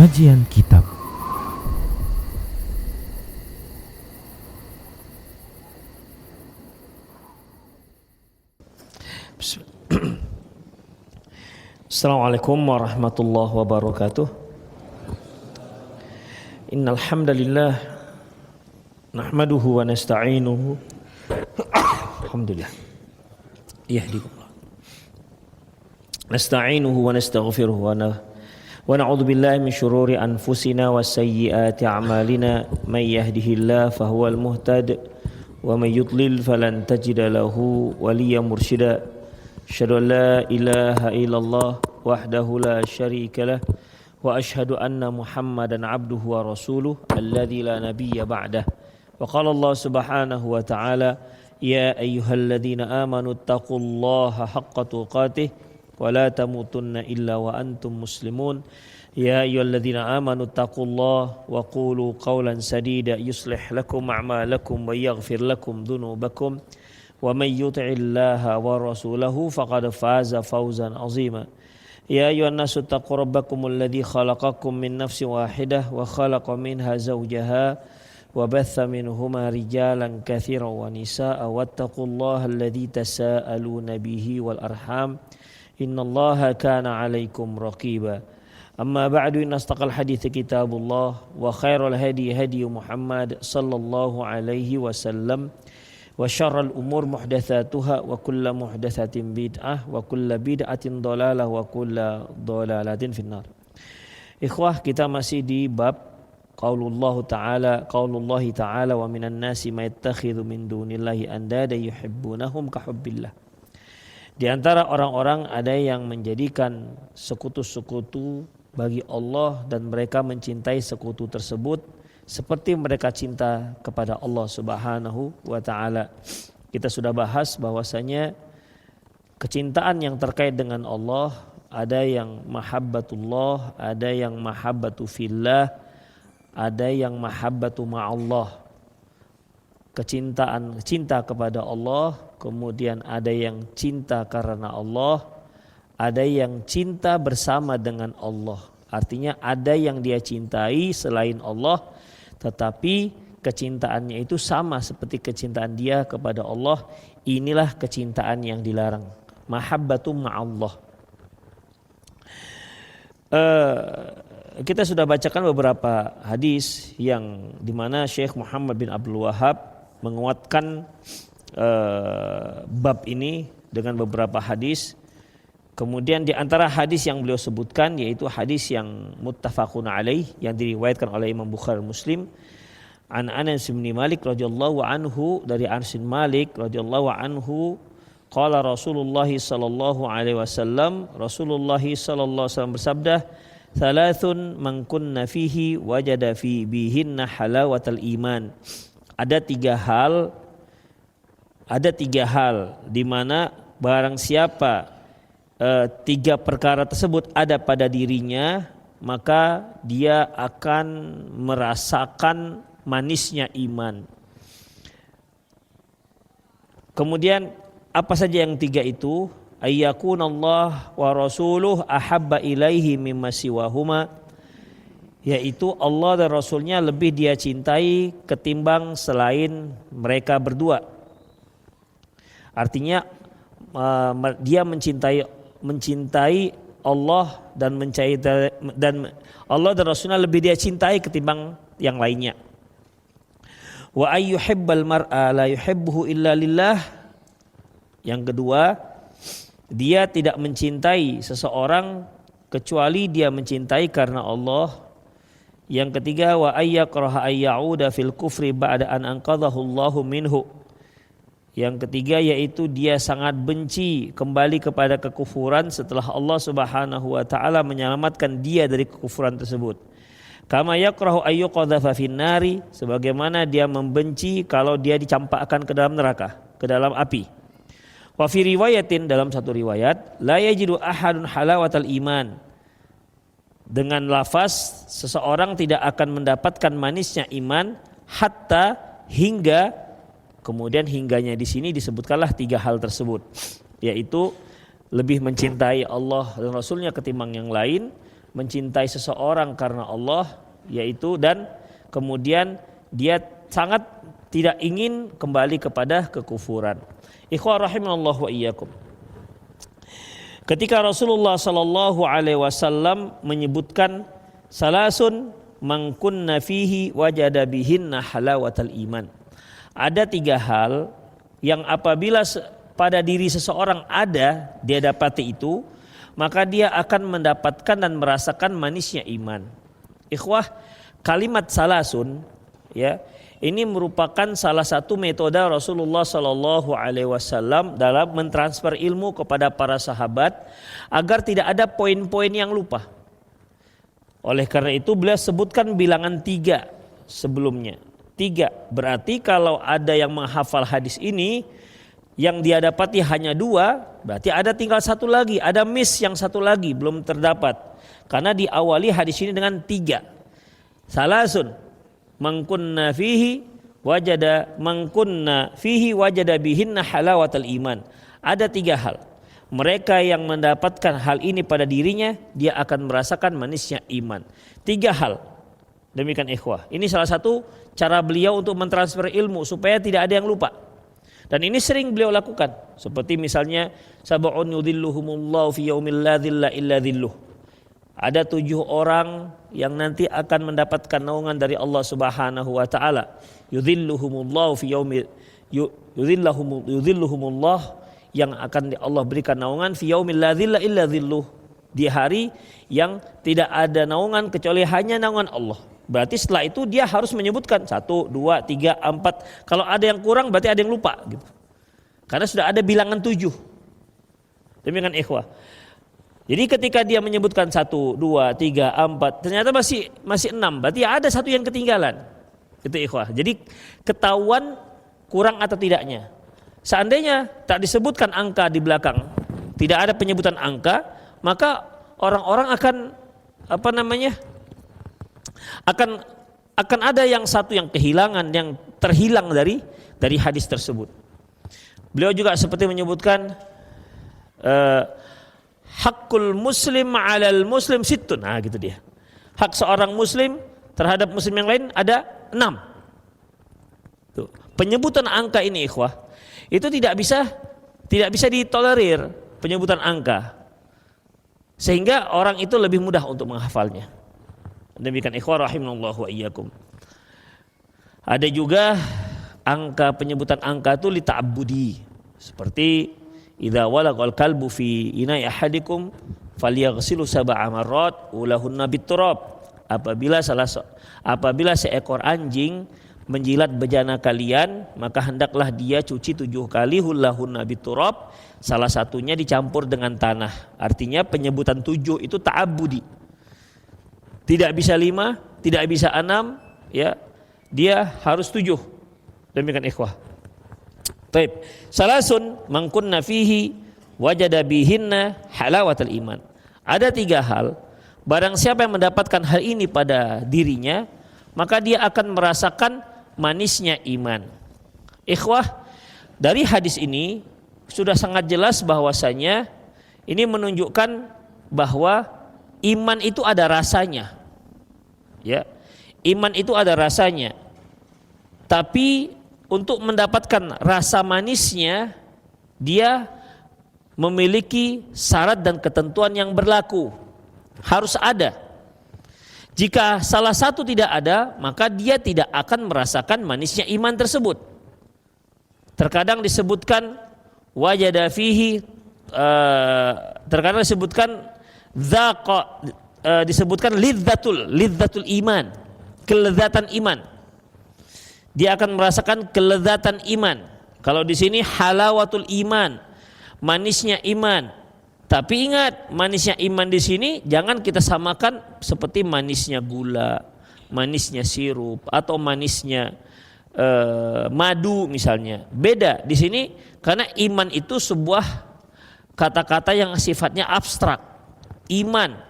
Kajian Kitab. Assalamualaikum warahmatullahi wabarakatuh. Innal hamdalillah nahmaduhu wa nasta'inuhu. Alhamdulillah. Yahdikumullah. Nasta'inuhu wa nastaghfiruhu wa na'udzu billahi min syururi anfusina wa sayyiati a'malina. May yahdihillahu fahuwal muhtad wa may yudlil falan tajida lahu waliyyan mursyida. Asyhadu an la ilaha illallah wahdahu la syarika lah wa asyhadu anna Muhammadan abduhu wa rasuluh alladzi la nabiyya ba'dah. Wa qala Allah subhanahu wa ta'ala, ya ayyuhalladzina amanu taqullaha haqqa tuqatih wa la tamutunna illa wa antum muslimun. Ya ayyuhalladzina amanu taqullaha wa qulu qawlan sadida yuslih lakum a'malakum wa yaghfir lakum dhunubakum. Wa may yuti'illaha wa rasulahu faqad faza fawzan 'azima. Ya ayyuhan nasu taqu rabbakumul ladzi khalaqakum min nafsin wahidah wa khalaqa minha zawjaha wa batha minhuma rijalan katsiran wa nisaa'a wattaqullaha alladzi tasaaluna bihi wal arham innallaha kana 'alaikum raqiba. Amma ba'du, inna astaqal hadithi kitabullah wa khairal hadi hadi Muhammad sallallahu alaihi wasallam wa syarrul umur muhdatsatuha wa kullu muhdatsatin bid'ah wa kullu bid'atin dhalalah wa kullu dhalalatin finnar. Ikhwah, kita masih di bab qaulullahi ta'ala wa minan nasi may yattakhidhu min dunillahi andada yuhibbunahum ka hubbillah. Di antara orang-orang ada yang menjadikan sekutu-sekutu bagi Allah dan mereka mencintai sekutu tersebut seperti mereka cinta kepada Allah Subhanahu wa ta'ala. Kita sudah bahas bahwasanya kecintaan yang terkait dengan Allah ada yang mahabbatullah, ada yang mahabbatu fillah, ada yang mahabbatu ma'allah. Kecintaan cinta kepada Allah, kemudian ada yang cinta karena Allah, ada yang cinta bersama dengan Allah. Artinya ada yang dia cintai selain Allah, tetapi kecintaannya itu sama seperti kecintaan dia kepada Allah. Inilah kecintaan yang dilarang, mahabbatu ma'allah. Kita sudah bacakan beberapa hadis yang dimana Syekh Muhammad bin Abdul Wahhab menguatkan bab ini dengan beberapa hadis. Kemudian di antara hadis yang beliau sebutkan yaitu hadis yang muttafaqun alaih yang diriwayatkan oleh Imam Bukhari Muslim. An Anas bin Malik radhiyallahu anhu, dari Anas bin Malik radhiyallahu anhu, qala Rasulullah sallallahu alaihi wasallam, Rasulullah sallallahu alaihi wasallam bersabda, "Thalathun man kunna fihi wajada fi bihinna halawatal iman." Ada tiga hal di mana barang siapa tiga perkara tersebut ada pada dirinya, maka dia akan merasakan manisnya iman. Kemudian apa saja yang tiga itu? Ayyakunallah wa rasuluh ahabba ilaihi mimma siwahuma, yaitu Allah dan Rasulnya lebih dia cintai ketimbang selain mereka berdua. Artinya dia mencintai Allah dan Allah dan Rasulnya lebih dia cintai ketimbang yang lainnya. Wa ayyuhibbal mar'a la yuhibbuhu illa lillah. Yang kedua, dia tidak mencintai seseorang kecuali dia mencintai karena Allah. Yang ketiga, wa ayyakraha ayyauda fil kufri ba'da an anqadhahu Allahu minhu. Yang ketiga yaitu dia sangat benci kembali kepada kekufuran setelah Allah Subhanahu wa ta'ala menyelamatkan dia dari kekufuran tersebut. Kama yakrahu ayyuqadhafa finnari, sebagaimana dia membenci kalau dia dicampakkan ke dalam neraka, ke dalam api. Wa fi riwayatin, dalam satu riwayat, la yajidu ahadun halawatal iman. Dengan lafaz seseorang tidak akan mendapatkan manisnya iman hatta hingga. Kemudian hingganya di sini disebutkanlah tiga hal tersebut, yaitu lebih mencintai Allah dan Rasulnya ketimbang yang lain, mencintai seseorang karena Allah, yaitu dan kemudian dia sangat tidak ingin kembali kepada kekufuran. Ikhwah rahimallahu wa iyyakum. Ketika Rasulullah sallallahu alaihi wasallam menyebutkan salasun man kunna fihi wajada bihinna halawatal iman. Ada 3 hal yang apabila pada diri seseorang ada, dia dapati itu, maka dia akan mendapatkan dan merasakan manisnya iman. Ikhwah, kalimat salasun ya, ini merupakan salah satu metode Rasulullah sallallahu alaihi wasallam dalam mentransfer ilmu kepada para sahabat agar tidak ada poin-poin yang lupa. Oleh karena itu beliau sebutkan bilangan 3 sebelumnya. 3, berarti kalau ada yang menghafal hadis ini yang dia dapati hanya 2, berarti ada tinggal 1 lagi, ada miss yang 1 lagi belum terdapat. Karena diawali hadis ini dengan 3. Salasun mangkunna fihi wajada bihinna halawatal iman. Ada 3 hal. Mereka yang mendapatkan hal ini pada dirinya, dia akan merasakan manisnya iman. 3 hal. Demikian ikhwah. Ini salah satu cara beliau untuk mentransfer ilmu supaya tidak ada yang lupa. Dan ini sering beliau lakukan. Seperti misalnya sab'un yudhilluhumullahu fi yaumil la dhilla illa dhilluh. Ada 7 orang yang nanti akan mendapatkan naungan dari Allah Subhanahu wa taala. Yudhilluhumullahu fi yaumil yudhilluhumullah, yang akan Allah berikan naungan fi yaumil la dhilla illa dhilluh, di hari yang tidak ada naungan kecuali hanya naungan Allah. Berarti setelah itu dia harus menyebutkan 1, 2, 3, 4. Kalau ada yang kurang berarti ada yang lupa gitu. Karena sudah ada bilangan 7. Demikian ikhwah. Jadi ketika dia menyebutkan 1, 2, 3, 4, ternyata masih 6, berarti ada 1 yang ketinggalan. Itu ikhwah. Jadi ketahuan kurang atau tidaknya. Seandainya tak disebutkan angka di belakang, tidak ada penyebutan angka, maka orang-orang akan akan ada yang 1 yang kehilangan, yang terhilang dari hadis tersebut. Beliau juga seperti menyebutkan hakul muslim 'alal muslim sittun. Nah, gitu dia. Hak seorang muslim terhadap muslim yang lain ada 6. Tuh. Penyebutan angka ini ikhwah, itu tidak bisa ditolerir penyebutan angka. Sehingga orang itu lebih mudah untuk menghafalnya. Demikian ikhwah rahimallahu wa iyyakum. Ada juga penyebutan angka itu li ta'abbudi. Seperti idza walaqal kalbu fi ina'i ahadikum falyaghsilu sab'a marrat ulahunna biturab. Apabila seekor anjing menjilat bejana kalian, maka hendaklah dia cuci 7 kali ulahunna biturab, salah satunya dicampur dengan tanah. Artinya penyebutan 7 itu ta'abbudi. Tidak bisa 5, tidak bisa 6, ya. Dia harus 7. Demikian ikhwah. Baik. Salasun man kunna fihi wajada bihinna halawatal iman. Ada 3 hal. Barang siapa yang mendapatkan hal ini pada dirinya, maka dia akan merasakan manisnya iman. Ikhwah, dari hadis ini sudah sangat jelas bahwasanya ini menunjukkan bahwa iman itu ada rasanya. Ya. Iman itu ada rasanya. Tapi untuk mendapatkan rasa manisnya, dia memiliki syarat dan ketentuan yang berlaku. Harus ada. Jika salah satu tidak ada, maka dia tidak akan merasakan manisnya iman tersebut. Terkadang disebutkan wajada fihi, terkadang disebutkan dzaqa, disebutkan lidzatul iman, kelezatan iman. Dia akan merasakan kelezatan iman. Kalau di sini halawatul iman, manisnya iman. Tapi ingat, manisnya iman di sini jangan kita samakan seperti manisnya gula, manisnya sirup, atau manisnya madu misalnya. Beda di sini karena iman itu sebuah kata-kata yang sifatnya abstrak. Iman,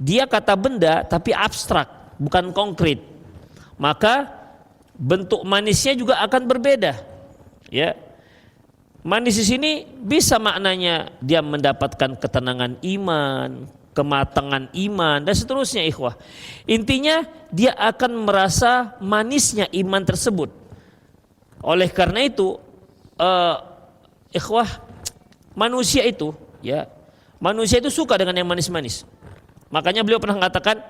dia kata benda tapi abstrak, bukan konkret. Maka bentuk manisnya juga akan berbeda. Ya. Manis di sini bisa maknanya dia mendapatkan ketenangan iman, kematangan iman dan seterusnya ikhwah. Intinya dia akan merasa manisnya iman tersebut. Oleh karena itu ikhwah, manusia itu suka dengan yang manis-manis. Makanya beliau pernah mengatakan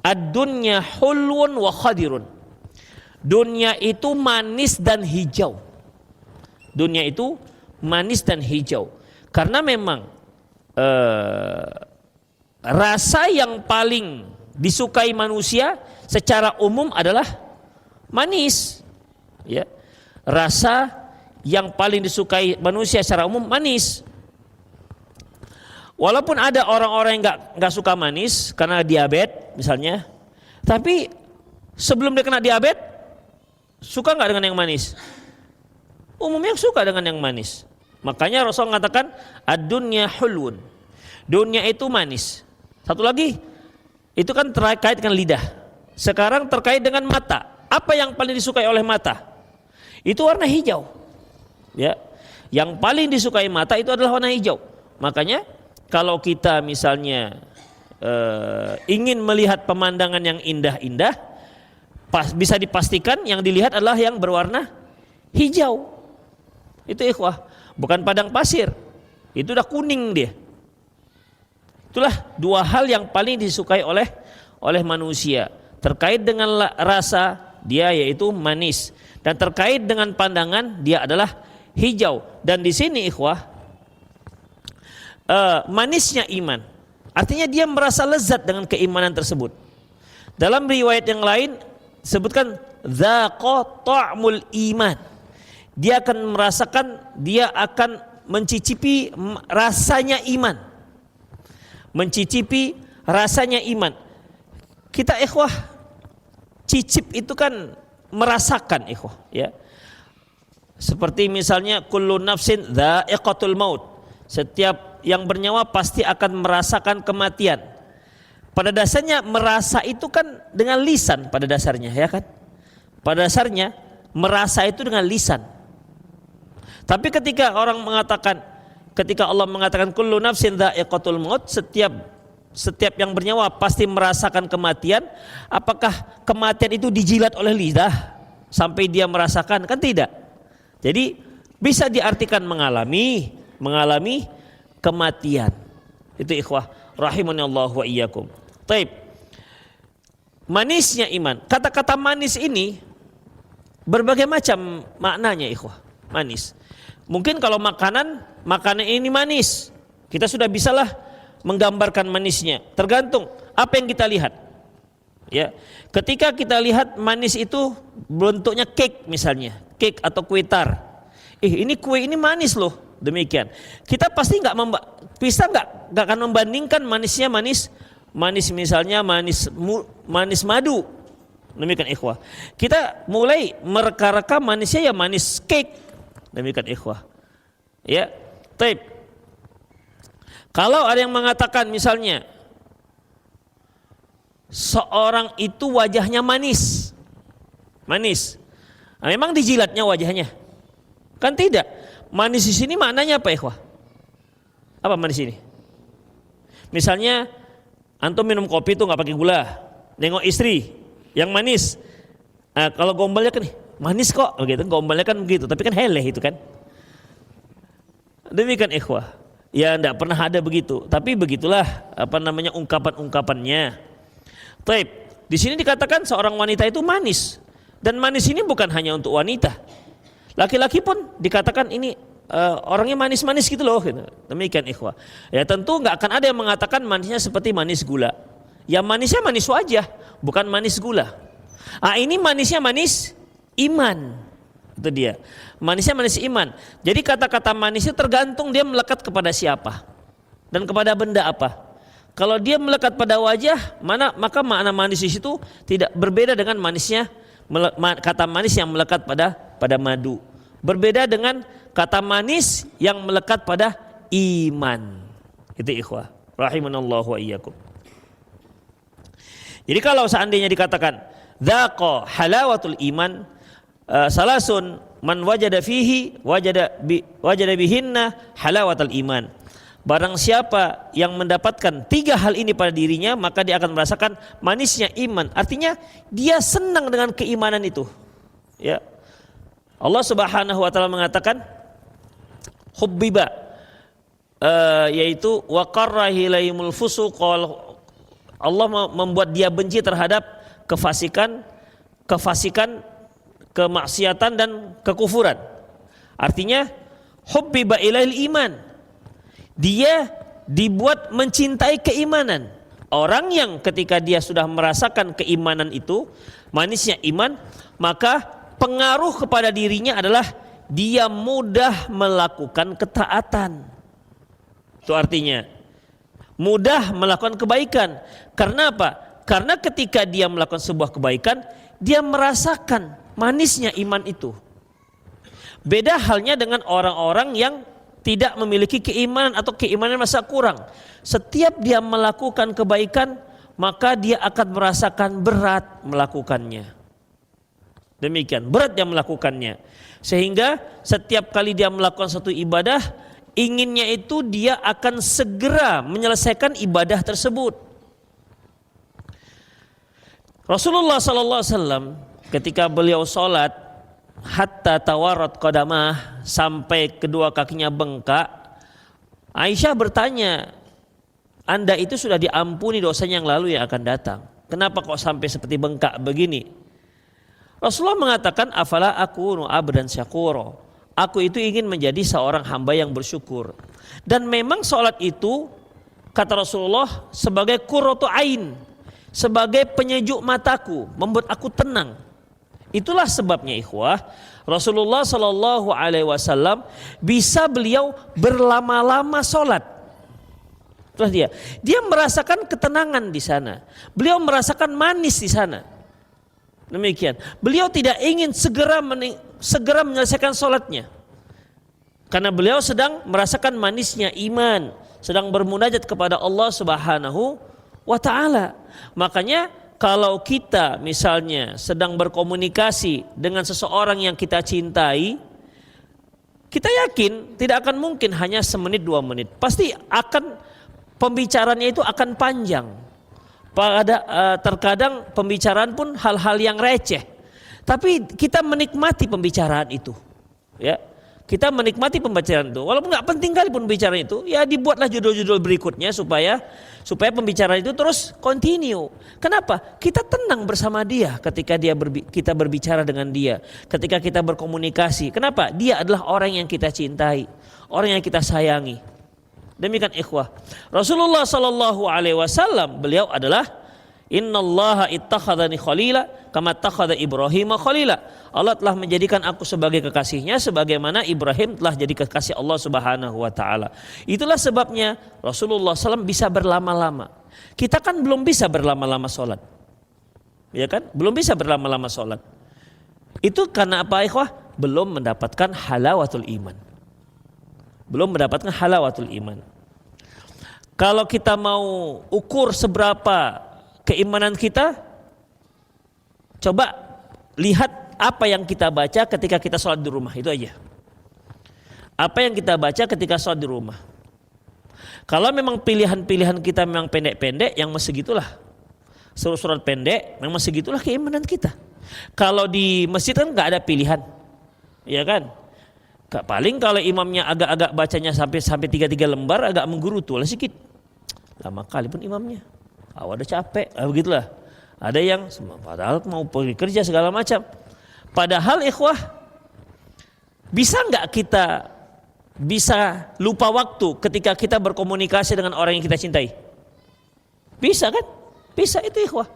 ad-dunya hulwun wa khadirun. Dunia itu manis dan hijau. Dunia itu manis dan hijau. Karena memang rasa yang paling disukai manusia secara umum adalah manis. Ya. Rasa yang paling disukai manusia secara umum manis. Walaupun ada orang-orang yang nggak suka manis karena diabetes misalnya, tapi sebelum dia kena diabetes suka nggak dengan yang manis? Umumnya suka dengan yang manis. Makanya Rasul mengatakan ad-dunya hulwun. Dunia itu manis. Satu lagi, itu kan terkait dengan lidah. Sekarang terkait dengan mata. Apa yang paling disukai oleh mata? Itu warna hijau. Ya, yang paling disukai mata itu adalah warna hijau. Makanya kalau kita misalnya ingin melihat pemandangan yang indah-indah, bisa dipastikan yang dilihat adalah yang berwarna hijau. Itu ikhwah, bukan padang pasir. Itu udah kuning dia. Itulah dua hal yang paling disukai oleh manusia. Terkait dengan rasa, dia yaitu manis, dan terkait dengan pandangan, dia adalah hijau. Dan di sini ikhwah, manisnya iman, artinya dia merasa lezat dengan keimanan tersebut. Dalam riwayat yang lain sebutkan dzaqa ta'mul iman. Dia akan merasakan, dia akan mencicipi rasanya iman. Mencicipi rasanya iman. Kita ikhwah, cicip itu kan merasakan ikhwah, ya. Seperti misalnya kullu nafsin dha'iqatul maut. Setiap yang bernyawa pasti akan merasakan kematian. Pada dasarnya merasa itu kan dengan lisan pada dasarnya, ya kan? Pada dasarnya merasa itu dengan lisan. Tapi ketika Allah mengatakan kullu nafsin dha'iqatul maut, setiap yang bernyawa pasti merasakan kematian, apakah kematian itu dijilat oleh lidah sampai dia merasakan? Kan tidak. Jadi bisa diartikan mengalami kematian. Itu ikhwah rahimanallahu wa iyyakum. Taib. Manisnya iman. Kata-kata manis ini berbagai macam maknanya ikhwah. Manis. Mungkin kalau makanan ini manis, kita sudah bisalah menggambarkan manisnya. Tergantung apa yang kita lihat. Ya, ketika kita lihat manis itu bentuknya cake misalnya, cake atau kue tar. Ini kue ini manis loh, demikian. Kita pasti nggak akan membandingkan manisnya manis misalnya manis madu. Demikian ikhwah. Kita mulai mereka-reka manisnya ya manis cake. Demikian ikhwah. Ya, taib. Kalau ada yang mengatakan misalnya seorang itu wajahnya manis. Nah, memang dijilatnya wajahnya? Kan tidak. Manis di sini maknanya apa ikhwah? Apa manis ini? Misalnya antum minum kopi itu nggak pakai gula, nengok istri yang manis. Nah, kalau gombalnya kan manis kok, begitu. Gombalnya kan begitu, tapi kan heleh itu kan. Demikian ikhwah. Ya enggak pernah ada begitu, tapi begitulah ungkapan-ungkapannya. Taib. Di sini dikatakan seorang wanita itu manis. Dan manis ini bukan hanya untuk wanita. Laki-laki pun dikatakan ini orangnya manis-manis gitu loh. Demikian ikhwah. Ya tentu enggak akan ada yang mengatakan manisnya seperti manis gula. Ya manisnya manis wajah, bukan manis gula. Ini manisnya manis iman. Itu dia. Manisnya manis iman. Jadi kata-kata manis itu tergantung dia melekat kepada siapa dan kepada benda apa. Kalau dia melekat pada wajah, maka makna manis di situ tidak berbeda dengan manisnya kata manis yang melekat pada madu. Berbeda dengan kata manis yang melekat pada iman. Itu ikhwah rahimanallahu wa iyyakum. Jadi kalau seandainya dikatakan dzaqa halawatul iman, salasun man wajada fihi wajada bihinna halawatul iman. Barang siapa yang mendapatkan 3 hal ini pada dirinya, maka dia akan merasakan manisnya iman. Artinya dia senang dengan keimanan itu. Ya. Allah Subhanahu wa taala mengatakan hubbiba, yaitu wa qarrahilaimul fusuq. Allah membuat dia benci terhadap kefasikan, kemaksiatan dan kekufuran. Artinya hubbiba ilail iman. Dia dibuat mencintai keimanan. Orang yang ketika dia sudah merasakan keimanan itu, manisnya iman, maka pengaruh kepada dirinya adalah dia mudah melakukan ketaatan. Itu artinya mudah melakukan kebaikan. Karena apa? Karena ketika dia melakukan sebuah kebaikan, dia merasakan manisnya iman itu. Beda halnya dengan orang-orang yang tidak memiliki keimanan atau keimanan masa kurang. Setiap dia melakukan kebaikan, maka dia akan merasakan berat melakukannya. Demikian, berat dia melakukannya. Sehingga setiap kali dia melakukan satu ibadah, inginnya itu dia akan segera menyelesaikan ibadah tersebut. Rasulullah SAW ketika beliau sholat, hatta tawarat qadamah, sampai kedua kakinya bengkak, Aisyah bertanya, Anda itu sudah diampuni dosanya yang lalu yang akan datang, kenapa kok sampai seperti bengkak begini? Rasulullah mengatakan, afala akunu abdan syakura, aku itu ingin menjadi seorang hamba yang bersyukur. Dan memang sholat itu, kata Rasulullah, sebagai qurratu ain, sebagai penyejuk mataku, membuat aku tenang. Itulah sebabnya ikhwah, Rasulullah Shallallahu Alaihi Wasallam bisa beliau berlama-lama sholat. Terus dia merasakan ketenangan di sana. Beliau merasakan manis di sana. Demikian. Beliau tidak ingin segera menyelesaikan sholatnya, karena beliau sedang merasakan manisnya iman, sedang bermunajat kepada Allah Subhanahu wa Ta'ala. Makanya kalau kita misalnya sedang berkomunikasi dengan seseorang yang kita cintai, kita yakin tidak akan mungkin hanya semenit 2 menit. Pasti akan pembicaranya itu akan panjang. Terkadang pembicaraan pun hal-hal yang receh. Tapi kita menikmati pembicaraan itu. Ya. Kita menikmati pembicaraan itu, walaupun nggak penting kali pun pembicaraan itu, ya dibuatlah judul-judul berikutnya supaya pembicaraan itu terus continue. Kenapa? Kita tenang bersama dia ketika kita berbicara dengan dia, ketika kita berkomunikasi. Kenapa? Dia adalah orang yang kita cintai, orang yang kita sayangi. Demikian ikhwah. Rasulullah Shallallahu Alaihi Wasallam beliau adalah Innallaha ittakhadhani khalila kama ittakhadha Ibrahim khalila. Allah telah menjadikan aku sebagai kekasihnya sebagaimana Ibrahim telah jadi kekasih Allah Subhanahu wa taala. Itulah sebabnya Rasulullah SAW bisa berlama-lama. Kita kan belum bisa berlama-lama sholat. Ya kan? Belum bisa berlama-lama sholat. Itu karena apa ikhwah? Belum mendapatkan halawatul iman. Belum mendapatkan halawatul iman. Kalau kita mau ukur seberapa keimanan kita, coba lihat apa yang kita baca ketika kita sholat di rumah, itu aja. Apa yang kita baca ketika sholat di rumah. Kalau memang pilihan-pilihan kita memang pendek-pendek, yang segitulah. Surat-surat pendek, memang segitulah keimanan kita. Kalau di masjid kan nggak ada pilihan, ya kan? Paling kalau imamnya agak-agak bacanya sampai 3 lembar, agak menggerutu lah sedikit. Lama kali pun imamnya. Udah capek, begitulah. Ada yang padahal mau pergi kerja segala macam. Padahal ikhwah, bisa nggak kita bisa lupa waktu ketika kita berkomunikasi dengan orang yang kita cintai? Bisa kan? Bisa itu ikhwah.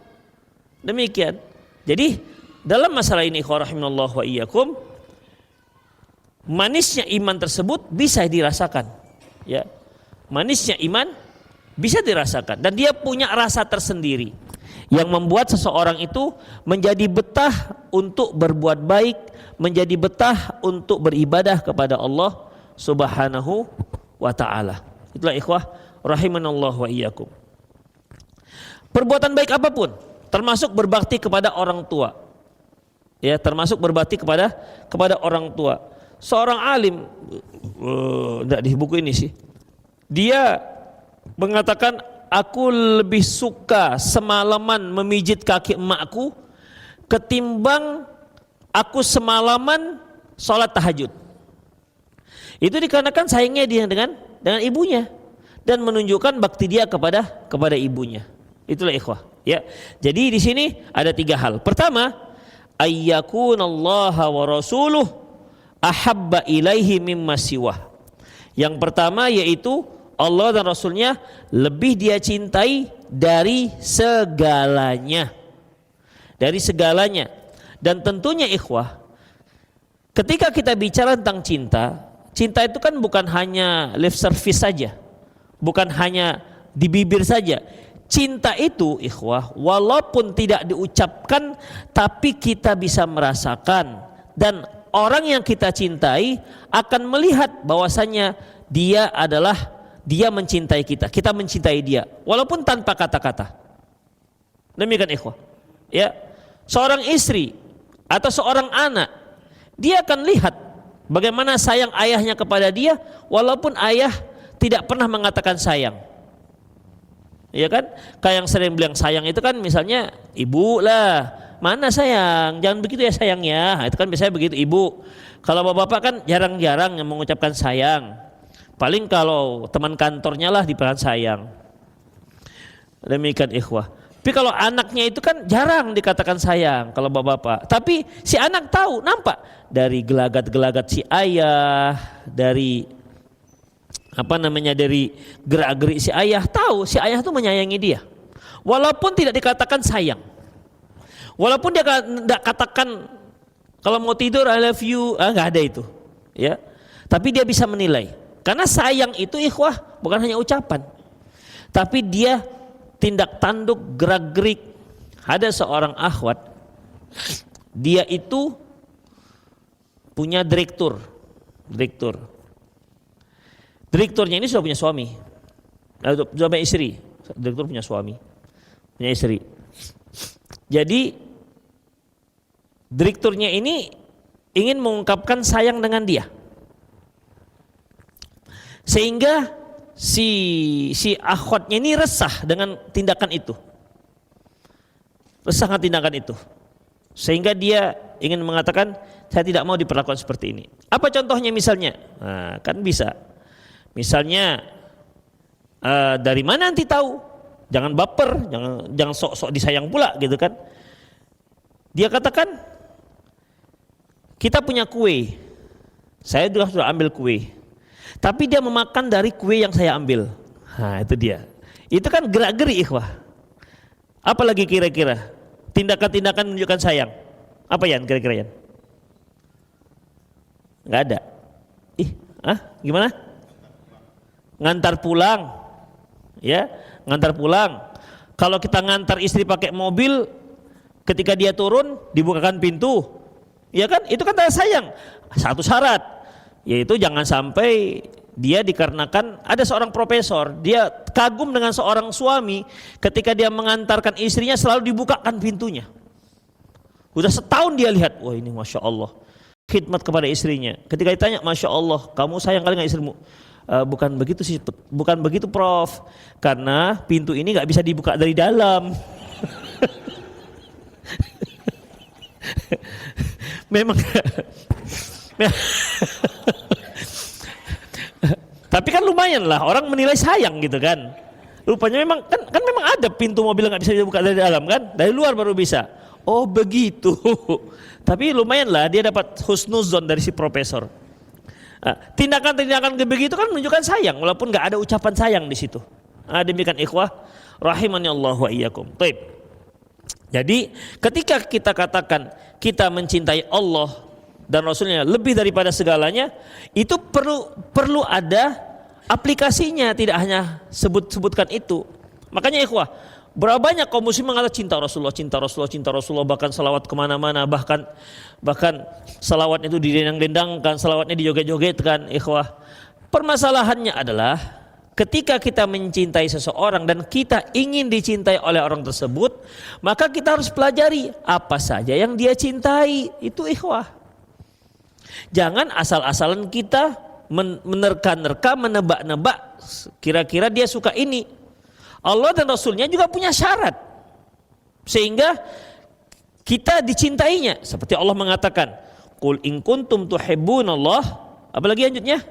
Demikian. Jadi dalam masalah ini ikhwah rahimanallahu wa iyyakum, manisnya iman tersebut bisa dirasakan. Ya, manisnya iman bisa dirasakan dan dia punya rasa tersendiri yang membuat seseorang itu menjadi betah untuk berbuat baik, menjadi betah untuk beribadah kepada Allah Subhanahu wa taala. Itulah ikhwah rahimanallahu wa iyyakum. Perbuatan baik apapun, termasuk berbakti kepada orang tua. Ya, termasuk berbakti kepada orang tua. Seorang alim, enggak di buku ini sih. Dia mengatakan, aku lebih suka semalaman memijit kaki emakku ketimbang aku semalaman sholat tahajud. Itu dikarenakan sayangnya dia dengan ibunya dan menunjukkan bakti dia kepada ibunya. Itulah ikhwah. Ya. Jadi di sini ada 3 hal. Pertama, ayyakunallaha wa rasuluh ahabba ilaihi mimma siwah. Yang pertama yaitu Allah dan Rasulnya lebih dia cintai dari segalanya. Dari segalanya. Dan tentunya ikhwah, ketika kita bicara tentang cinta, cinta itu kan bukan hanya lip service saja. Bukan hanya di bibir saja. Cinta itu ikhwah, walaupun tidak diucapkan, tapi kita bisa merasakan. Dan orang yang kita cintai akan melihat bahwasanya dia mencintai kita, kita mencintai dia, walaupun tanpa kata-kata. Demikian ikhwah. Ya, seorang istri atau seorang anak, dia akan lihat bagaimana sayang ayahnya kepada dia, walaupun ayah tidak pernah mengatakan sayang. Ya kan? Kayak yang sering bilang sayang itu kan misalnya ibu lah, mana sayang, jangan begitu ya sayang ya. Itu kan biasanya begitu ibu. Kalau bapak-bapak kan jarang-jarang yang mengucapkan sayang. Paling kalau teman kantornya lah dibilang sayang. Demikian ikhwah. Tapi kalau anaknya itu kan jarang dikatakan sayang kalau bapak-bapak. Tapi si anak tahu, nampak dari gelagat-gelagat si ayah, dari dari gerak-gerik si ayah, tahu si ayah itu menyayangi dia. Walaupun tidak dikatakan sayang. Walaupun dia tidak katakan kalau mau tidur I love you, nggak ada itu. Ya. Tapi dia bisa menilai. Karena sayang itu ikhwah bukan hanya ucapan, tapi dia tindak tanduk, gerak gerik. Ada seorang akhwat, dia itu punya direkturnya ini sudah punya suami, sudah punya istri. Direktur punya suami, punya istri. Jadi direkturnya ini ingin mengungkapkan sayang dengan dia. Sehingga si akhwatnya ini resah dengan tindakan itu. Resah dengan tindakan itu. Sehingga dia ingin mengatakan, saya tidak mau diperlakukan seperti ini. Apa contohnya misalnya? Nah, kan bisa. Misalnya dari mana nanti tahu? Jangan baper, jangan sok-sok disayang pula gitu kan. Dia katakan, kita punya kue. Saya sudah ambil kue. Tapi dia memakan dari kue yang saya ambil. Nah itu dia. Itu kan gerak-gerik ikhwah. Apalagi kira-kira tindakan-tindakan menunjukkan sayang. Apa Yan kira-kira Yan? Nggak ada. Gimana? Ngantar pulang. Ya, ngantar pulang. Kalau kita ngantar istri pakai mobil, ketika dia turun dibukakan pintu. Ya kan? Itu kan tanda sayang. Satu syarat, yaitu jangan sampai dia dikarenakan ada seorang profesor, dia kagum dengan seorang suami, ketika dia mengantarkan istrinya selalu dibukakan pintunya. Udah setahun dia lihat, wah ini masya Allah khidmat kepada istrinya. Ketika ditanya, masya Allah kamu sayang kali nggak istrimu? Bukan begitu sih, bukan begitu Prof, karena pintu ini nggak bisa dibuka dari dalam. Memang tapi kan lumayan lah orang menilai sayang gitu kan. Rupanya memang kan memang ada pintu mobil nggak bisa dibuka dari dalam kan, dari luar baru bisa. Oh begitu. Tapi lumayan lah dia dapat husnuzon dari si profesor. Tindakan-tindakan begitu kan menunjukkan sayang walaupun nggak ada ucapan sayang di situ. Demikian ikhwah rahimani Allah wa iyyakum. Baik. Jadi ketika kita katakan kita mencintai Allah dan Rasulnya lebih daripada segalanya, itu perlu ada aplikasinya, tidak hanya sebutkan itu. Makanya ikhwah, berapa banyak kaum muslim mengatakan cinta Rasulullah, cinta Rasulullah, cinta Rasulullah, bahkan salawat kemana-mana, bahkan salawat itu didendang-dendangkan, salawatnya dijoget-jogetkan. Ikhwah, permasalahannya adalah ketika kita mencintai seseorang dan kita ingin dicintai oleh orang tersebut, maka kita harus pelajari apa saja yang dia cintai. Itu ikhwah. Jangan asal-asalan kita menerka-nerka, menebak-nebak kira-kira dia suka ini. Allah dan Rasulnya juga punya syarat sehingga kita dicintainya. Seperti Allah mengatakan, qul in kuntum tuhibbunallah, apalagi lanjutnya,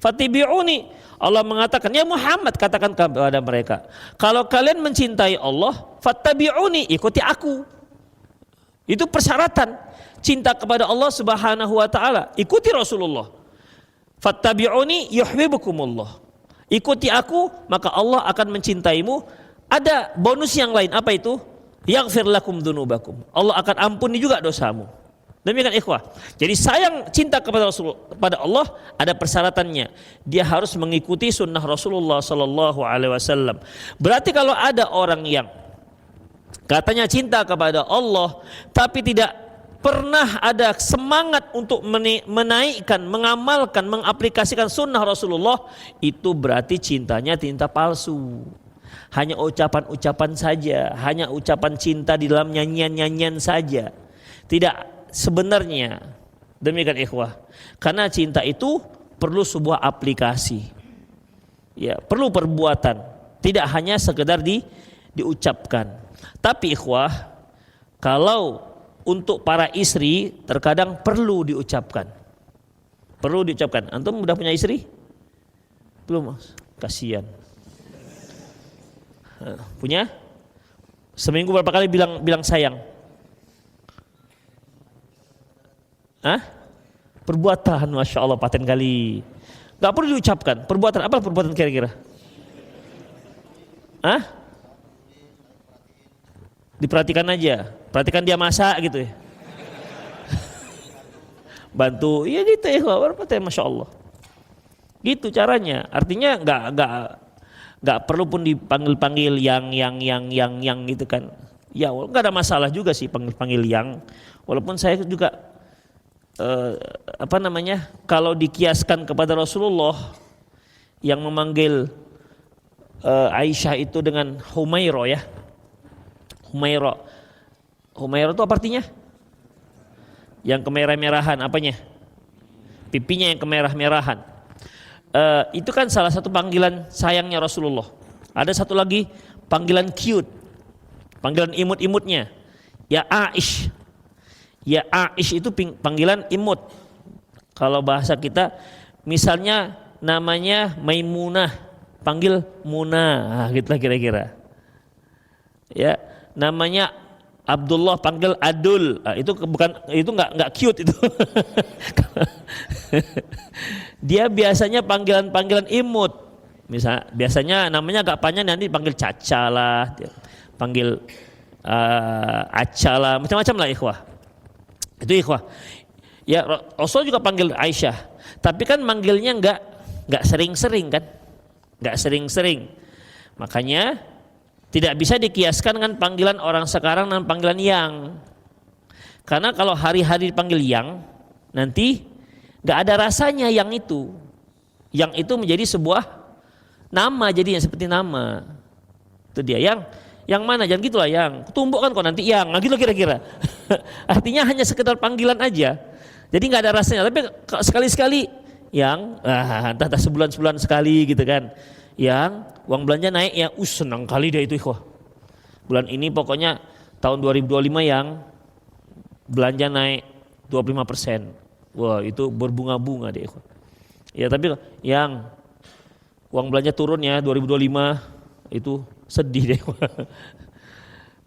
fattabi'uni. Allah mengatakan, ya Muhammad, katakan kepada mereka, kalau kalian mencintai Allah, fattabi'uni, ikuti aku. Itu persyaratan cinta kepada Allah Subhanahu wa taala, ikuti Rasulullah. Fattabi'uni yuhibbukumullah. Ikuti aku, maka Allah akan mencintaimu. Ada bonus yang lain, apa itu? Yaghfir lakum dzunubakum. Allah akan ampuni juga dosamu. Demikian ikhwah. Jadi sayang cinta kepada kepada Allah ada persyaratannya. Dia harus mengikuti sunnah Rasulullah sallallahu alaihi wasallam. Berarti kalau ada orang yang katanya cinta kepada Allah tapi tidak pernah ada semangat untuk menaikkan, mengamalkan, mengaplikasikan sunnah Rasulullah, itu berarti cintanya cinta palsu. Hanya ucapan-ucapan saja, hanya ucapan cinta di dalam nyanyian-nyanyian saja. Tidak sebenarnya. Demikian ikhwah. Karena cinta itu perlu sebuah aplikasi. Ya, perlu perbuatan. Tidak hanya sekedar diucapkan. Tapi ikhwah, kalau untuk para istri terkadang perlu diucapkan. Perlu diucapkan. Antum udah punya istri? Belum, Mas. Kasihan. Punya? Seminggu berapa kali bilang sayang? Hah? Perbuatan, Masya Allah, paten kali. Gak perlu diucapkan. Perbuatan, apa perbuatan kira-kira? Hah? Diperhatikan aja. Perhatikan dia masak gitu ya. Bantu, iya gitu ya, Masya Allah. Gitu caranya. Artinya nggak perlu pun dipanggil yang gitu kan. Ya nggak ada masalah juga sih panggil yang. Walaupun saya juga kalau dikiaskan kepada Rasulullah yang memanggil Aisyah itu dengan Humairah ya. Humairah itu apa artinya? Yang kemerah-merahan, apanya? Pipinya yang kemerah-merahan. Itu kan salah satu panggilan sayangnya Rasulullah. Ada satu lagi panggilan cute, panggilan imut-imutnya. Ya Aish. Ya Aish itu panggilan imut. Kalau bahasa kita, misalnya namanya Maimunah, panggil Muna, gitu lah kira-kira. Ya, namanya Abdullah panggil Adul. Itu nggak cute itu. Dia biasanya panggilan imut. Biasanya namanya agak panjang, nanti panggil Caca lah, panggil Aca lah, macam-macam lah ikhwah. Itu ikhwah. Ya Rasul juga panggil Aisyah. Tapi kan manggilnya nggak sering-sering kan? Nggak sering-sering. Makanya tidak bisa dikiaskan dengan panggilan orang sekarang dengan panggilan yang. Karena kalau hari-hari dipanggil yang, nanti gak ada rasanya yang itu. Yang itu menjadi sebuah nama, jadinya seperti nama. Itu dia yang mana, jangan gitulah yang. Tumbuk kan kok nanti yang, gitu kira-kira. Artinya hanya sekedar panggilan aja. Jadi gak ada rasanya, tapi sekali-sekali yang, entah sebulan-sebulan sekali gitu kan. Yang uang belanja naik ya, senang kali dia itu ikhwah. Bulan ini pokoknya tahun 2025 yang belanja naik 25%. Wah itu berbunga-bunga deh ikhwah. Ya tapi yang uang belanja turun ya 2025 itu sedih deh ikhwah.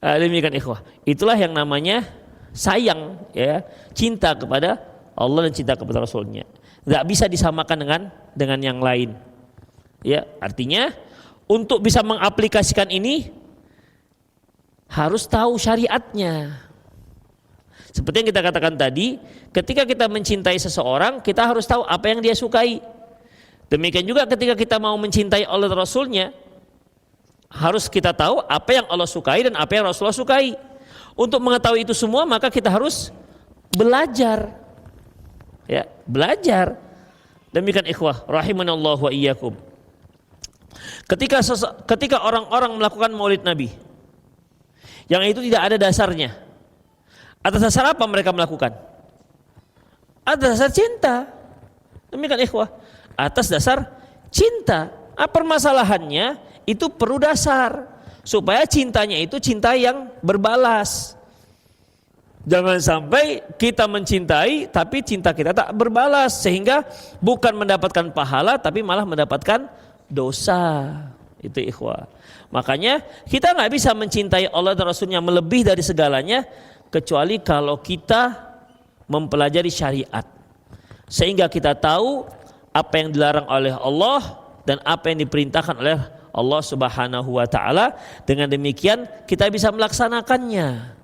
Demikian ikhwah. Itulah yang namanya sayang ya, cinta kepada Allah dan cinta kepada Rasulnya. Gak bisa disamakan dengan yang lain. Ya, artinya untuk bisa mengaplikasikan ini harus tahu syariatnya. Seperti yang kita katakan tadi, ketika kita mencintai seseorang, kita harus tahu apa yang dia sukai. Demikian juga ketika kita mau mencintai Allah dan Rasulnya, harus kita tahu apa yang Allah sukai dan apa yang Rasulullah sukai. Untuk mengetahui itu semua, maka kita harus belajar. Ya, belajar. Demikian ikhwah, rahimanallahu wa iyyakum. Ketika orang-orang melakukan maulid Nabi yang itu tidak ada dasarnya, atas dasar apa mereka melakukan? Atas dasar cinta. Demikian ikhwah, atas dasar cinta. Permasalahannya itu perlu dasar supaya cintanya itu cinta yang berbalas. Jangan sampai kita mencintai tapi cinta kita tak berbalas, sehingga bukan mendapatkan pahala tapi malah mendapatkan dosa. Itu ikhwah. Makanya kita nggak bisa mencintai Allah dan Rasulnya melebihi dari segalanya kecuali kalau kita mempelajari syariat, sehingga kita tahu apa yang dilarang oleh Allah dan apa yang diperintahkan oleh Allah Subhanahu wa taala. Dengan demikian kita bisa melaksanakannya.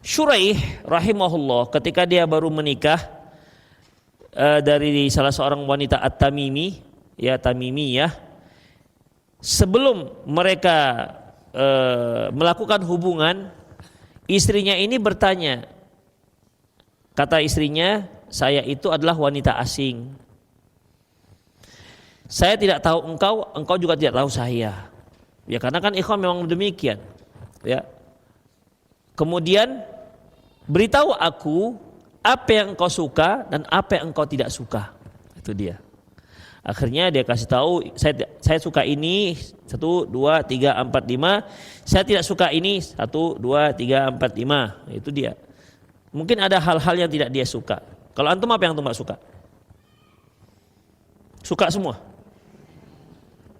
Syuraih rahimahullah ketika dia baru menikah dari salah seorang wanita At-Tamimi, ya Tamimiyah, sebelum mereka melakukan hubungan, istrinya ini bertanya, kata istrinya, saya itu adalah wanita asing, saya tidak tahu engkau, engkau juga tidak tahu saya, ya karena kan ikhwan memang demikian, ya. Kemudian beritahu aku apa yang engkau suka dan apa yang engkau tidak suka. Itu dia. Akhirnya dia kasih tahu, saya suka ini 1, 2, 3, 4, 5. Saya tidak suka ini 1, 2, 3, 4, 5. Itu dia. Mungkin ada hal-hal yang tidak dia suka. Kalau antum apa yang antum gak suka? Suka semua.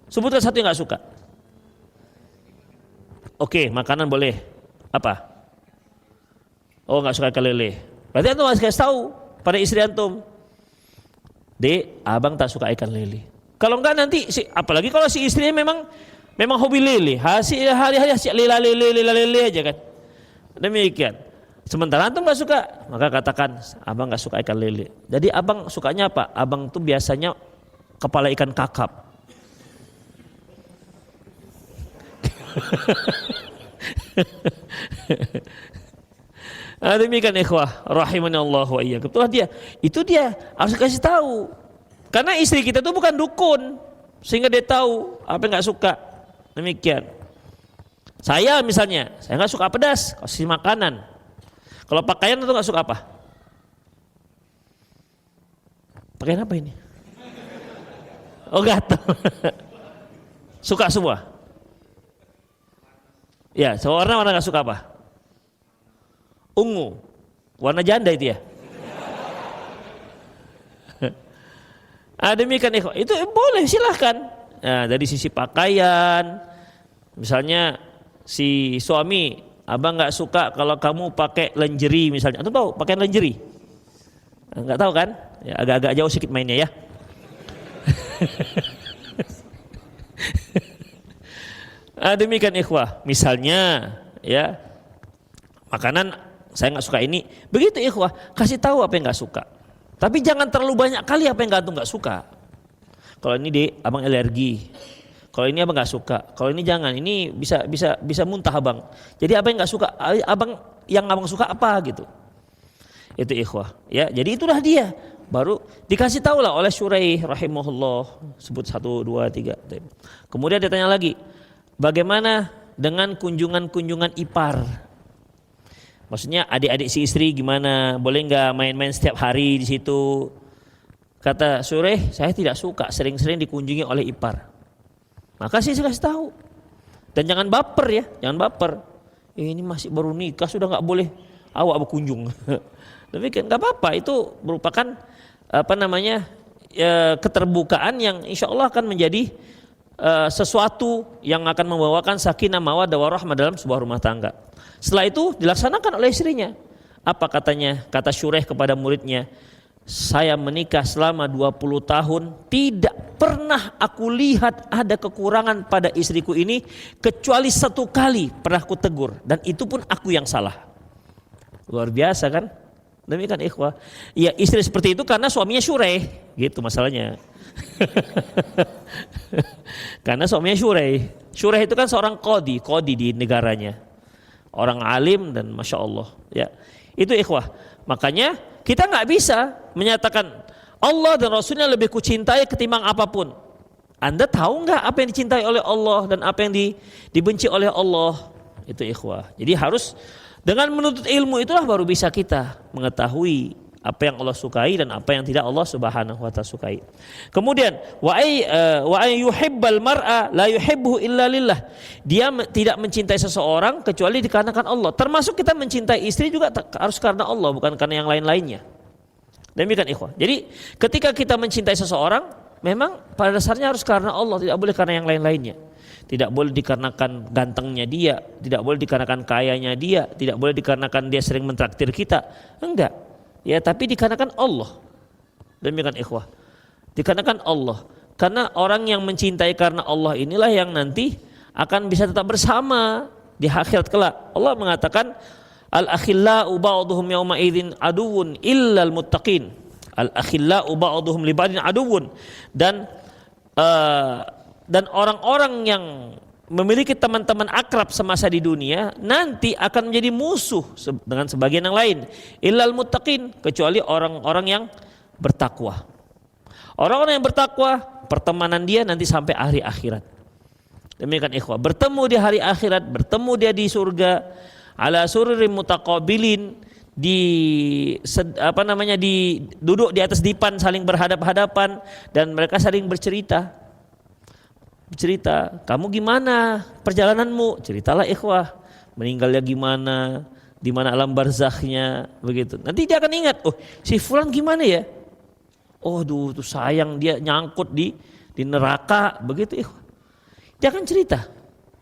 Sebutkan satu yang gak suka. Oke, makanan boleh. Apa? Oh, nggak suka ikan lele. Berarti antum harus kasih tahu pada istri antum, Dek, abang tak suka ikan lele. Kalau enggak nanti, apalagi kalau si istrinya memang hobi lele, hari-hari lele aja kan. Demikian. Sementara antum nggak suka, maka katakan abang nggak suka ikan lele. Jadi abang sukanya apa? Abang tuh biasanya kepala ikan kakap. Demikian ikhwah rahimanallah wa iyyakum. Itu dia harus kasih tahu. Karena istri kita itu bukan dukun, sehingga dia tahu apa yang enggak suka. Demikian. Saya misalnya, saya enggak suka pedas, kasih makanan. Kalau pakaian itu enggak suka apa? Pakaian apa ini? Oh, gatal. Suka semua. Ya, warna enggak suka apa? Ungu, warna janda itu ya. Demikian itu boleh, silahkan. Nah, dari sisi pakaian, misalnya si suami, abang nggak suka kalau kamu pakai lingerie misalnya. Antum tahu pakai lingerie? Nggak tahu kan? Ya, agak-agak jauh sedikit mainnya ya. Demikian ikhwah. Misalnya, ya makanan saya nggak suka ini, begitu ikhwah, kasih tahu apa yang nggak suka. Tapi jangan terlalu banyak kali apa yang nggak suka. Kalau ini Dek, abang alergi. Kalau ini abang nggak suka. Kalau ini jangan, ini bisa muntah abang. Jadi apa yang nggak suka, abang suka apa gitu. Itu ikhwah. Ya, jadi itulah dia. Baru dikasih tahu lah oleh Syuraih rahimahullah. Sebut 1, 2, 3. Kemudian dia tanya lagi, bagaimana dengan kunjungan-kunjungan ipar? Maksudnya adik-adik si istri gimana? Boleh nggak main-main setiap hari di situ? Kata Syuraih, saya tidak suka sering-sering dikunjungi oleh ipar. Maka saya kasih tahu. Dan jangan baper ya, jangan baper. Ini masih baru nikah sudah nggak boleh awak berkunjung. Tapi nggak apa-apa, itu merupakan keterbukaan yang insya Allah akan menjadi sesuatu yang akan membawakan sakinah mawaddah warahmah dalam sebuah rumah tangga. Setelah itu dilaksanakan oleh istrinya. Apa katanya? Kata Syuraih kepada muridnya, saya menikah selama 20 tahun, tidak pernah aku lihat ada kekurangan pada istriku ini, kecuali 1 kali pernah aku tegur, dan itu pun aku yang salah. Luar biasa kan? Demikian ikhwah. Ya, istri seperti itu karena suaminya Syuraih, gitu masalahnya. Karena suaminya Syuraih. Syuraih itu kan seorang qadi di negaranya. Orang alim dan masya Allah, ya itu ikhwah. Makanya kita nggak bisa menyatakan Allah dan Rasulnya lebih kucintai ketimbang apapun. Anda tahu nggak apa yang dicintai oleh Allah dan apa yang dibenci oleh Allah? Itu ikhwah. Jadi harus dengan menuntut ilmu itulah baru bisa kita mengetahui apa yang Allah sukai dan apa yang tidak Allah Subhanahu wa taala sukai. Kemudian wa ay yuhibbal mar'a la yuhibbuhu illa lillah. Dia tidak mencintai seseorang kecuali dikarenakan Allah. Termasuk kita mencintai istri juga harus karena Allah, bukan karena yang lain-lainnya. Demikian ikhwah. Jadi ketika kita mencintai seseorang, memang pada dasarnya harus karena Allah, tidak boleh karena yang lain-lainnya. Tidak boleh dikarenakan gantengnya dia, tidak boleh dikarenakan kayanya dia, tidak boleh dikarenakan dia sering mentraktir kita. Enggak. Ya, tapi dikarenakan Allah. Demikian ikhwah. Dikarenakan Allah. Karena orang yang mencintai karena Allah inilah yang nanti akan bisa tetap bersama di akhirat kelak. Allah mengatakan al-akhillau ba'duhum yawma idzin aduwwun illal muttaqin. Al-akhillau ba'duhum li ba'din aduwwun. Dan orang-orang yang memiliki teman-teman akrab semasa di dunia nanti akan menjadi musuh dengan sebagian yang lain. Illal muttaqin, kecuali orang-orang yang bertakwa. Orang-orang yang bertakwa, pertemanan dia nanti sampai hari akhirat. Demikian ikhwah, bertemu di hari akhirat, bertemu dia di surga, ala sururim mutaqabilin, duduk di atas dipan saling berhadap-hadapan dan mereka saling bercerita, kamu gimana perjalananmu, ceritalah ikhwah, meninggalnya gimana, di mana alam barzakhnya, begitu. Nanti dia akan ingat, oh si fulan gimana ya, oh tuh sayang dia nyangkut di neraka, begitu ikhwah. Dia akan cerita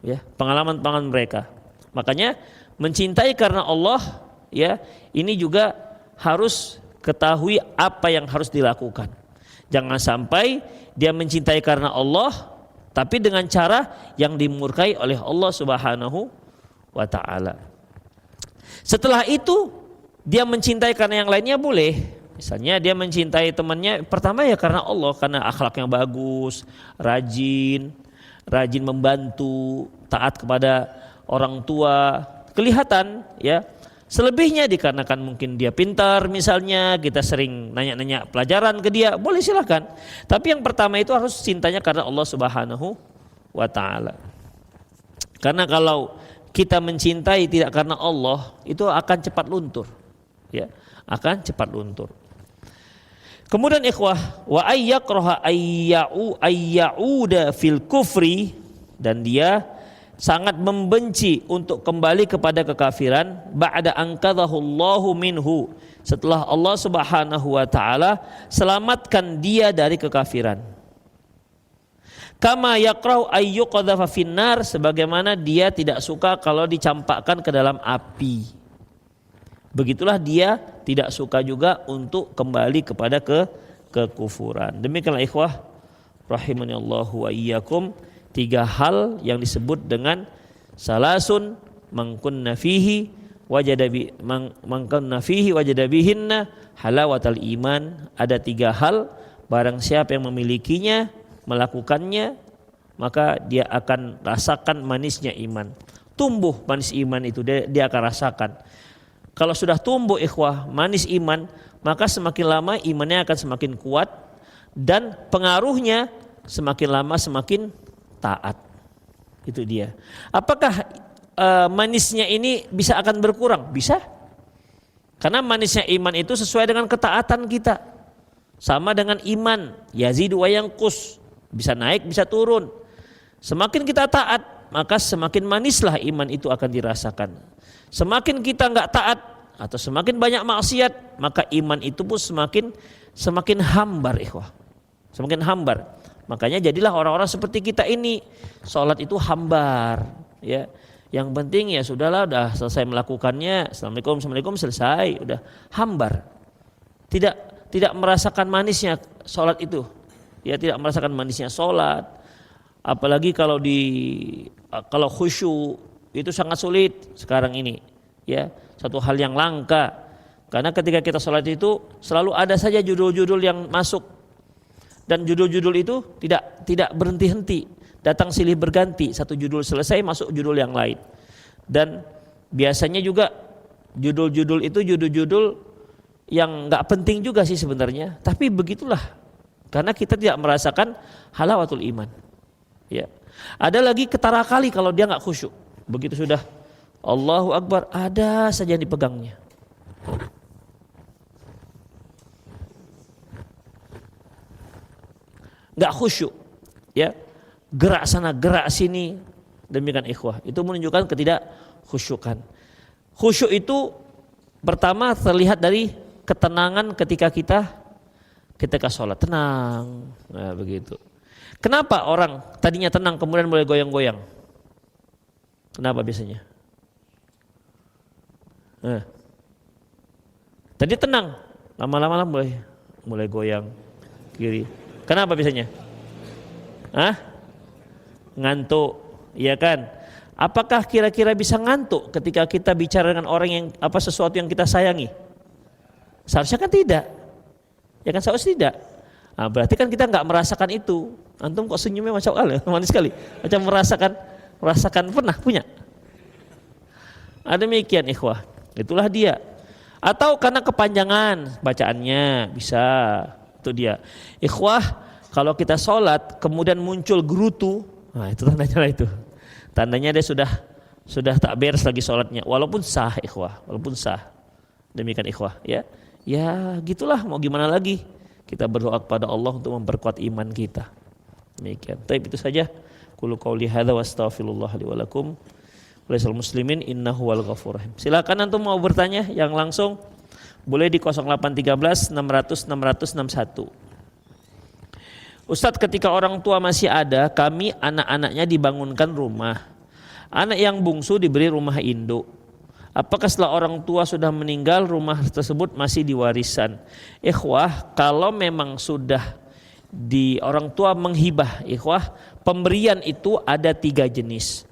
ya pengalaman-pengalaman mereka. Makanya mencintai karena Allah ya, ini juga harus ketahui apa yang harus dilakukan. Jangan sampai dia mencintai karena Allah tapi dengan cara yang dimurkai oleh Allah Subhanahu wa taala. Setelah itu dia mencintai karena yang lainnya boleh. Misalnya dia mencintai temannya pertama ya karena Allah, karena akhlaknya bagus, rajin membantu, taat kepada orang tua, kelihatan ya. Selebihnya dikarenakan mungkin dia pintar misalnya, kita sering nanya-nanya pelajaran ke dia, boleh silakan. Tapi yang pertama itu harus cintanya karena Allah Subhanahu wa taala. Karena kalau kita mencintai tidak karena Allah, itu akan cepat luntur. Ya, akan cepat luntur. Kemudian ikhwah, wa ayyakraha ayyauda fil kufri, dan dia sangat membenci untuk kembali kepada kekafiran ba'da anqadhahu Allahu minhu, setelah Allah Subhanahu wa taala selamatkan dia dari kekafiran. Kama yakrahu ayyuqadhafa finnar, sebagaimana dia tidak suka kalau dicampakkan ke dalam api. Begitulah dia tidak suka juga untuk kembali kepada kekufuran. Demikianlah ikhwah rahimanallahu wa iyyakum, 3 hal yang disebut dengan salasun mangkunna fihi wajada bihinna halawatal iman. Ada 3 hal, barang siapa yang memilikinya, melakukannya, maka dia akan rasakan manisnya iman. Tumbuh manis iman itu dia akan rasakan. Kalau sudah tumbuh ikhwah manis iman, maka semakin lama imannya akan semakin kuat dan pengaruhnya semakin lama semakin taat. Itu dia. Apakah manisnya ini bisa akan berkurang? Bisa. Karena manisnya iman itu sesuai dengan ketaatan kita. Sama dengan iman, yazidu wa yanqus, bisa naik bisa turun. Semakin kita taat, maka semakin manislah iman itu akan dirasakan. Semakin kita enggak taat atau semakin banyak maksiat, maka iman itu pun semakin hambar ikhwah. Semakin hambar. Makanya jadilah orang-orang seperti kita ini, sholat itu hambar, ya. Yang penting ya sudahlah, udah selesai melakukannya, assalamualaikum selesai, udah hambar. Tidak merasakan manisnya sholat itu, ya tidak merasakan manisnya sholat. Apalagi kalau khusyuk itu sangat sulit sekarang ini, ya satu hal yang langka. Karena ketika kita sholat itu selalu ada saja judul-judul yang masuk. Dan judul-judul itu tidak berhenti-henti, datang silih berganti, satu judul selesai masuk judul yang lain. Dan biasanya juga judul-judul itu judul-judul yang nggak penting juga sih sebenarnya, tapi begitulah karena kita tidak merasakan halawatul iman. Ya, ada lagi ketara kali kalau dia nggak khusyuk, begitu sudah Allahu Akbar ada saja yang dipegangnya. nggak khusyuk, ya, gerak sana gerak sini, demikian ikhwah. Itu menunjukkan ketidakkhusyukan. Khusyuk itu pertama terlihat dari ketenangan ketika sholat, tenang, nah begitu. Kenapa orang tadinya tenang kemudian mulai goyang-goyang? Kenapa biasanya? Tadi tenang, lama-lama mulai goyang kiri. Kenapa biasanya? Ngantuk, ya kan? Apakah kira-kira bisa ngantuk ketika kita bicara dengan orang yang sesuatu yang kita sayangi? Seharusnya kan tidak, ya kan, seharusnya tidak. Nah, berarti kan kita nggak merasakan itu. Antum kok senyumnya masya Allah, manis sekali. Macam merasakan pernah punya. Demikian ikhwah, itulah dia. Atau karena kepanjangan bacaannya bisa, itu dia. Ikhwah, kalau kita sholat kemudian muncul gerutu, nah itu tandanya lah itu. Tandanya dia sudah tak beres lagi sholatnya, walaupun sah ikhwah, walaupun sah. Demikian ikhwah, ya. Ya gitulah, mau gimana lagi. Kita berdoa kepada Allah untuk memperkuat iman kita. Demikian. Baik, itu saja. Qulu qauli hadza wa astaghfirullah li wa lakum. Walisal muslimin innahu wal ghafur rahim. Silakan antum mau bertanya yang langsung boleh di 0813 600 661. Ustadz, ketika orang tua masih ada, kami anak-anaknya dibangunkan rumah. Anak yang bungsu diberi rumah induk. Apakah setelah orang tua sudah meninggal rumah tersebut masih diwarisan? Ikhwah, kalau memang sudah di orang tua menghibah, ikhwah, pemberian itu ada 3 jenis.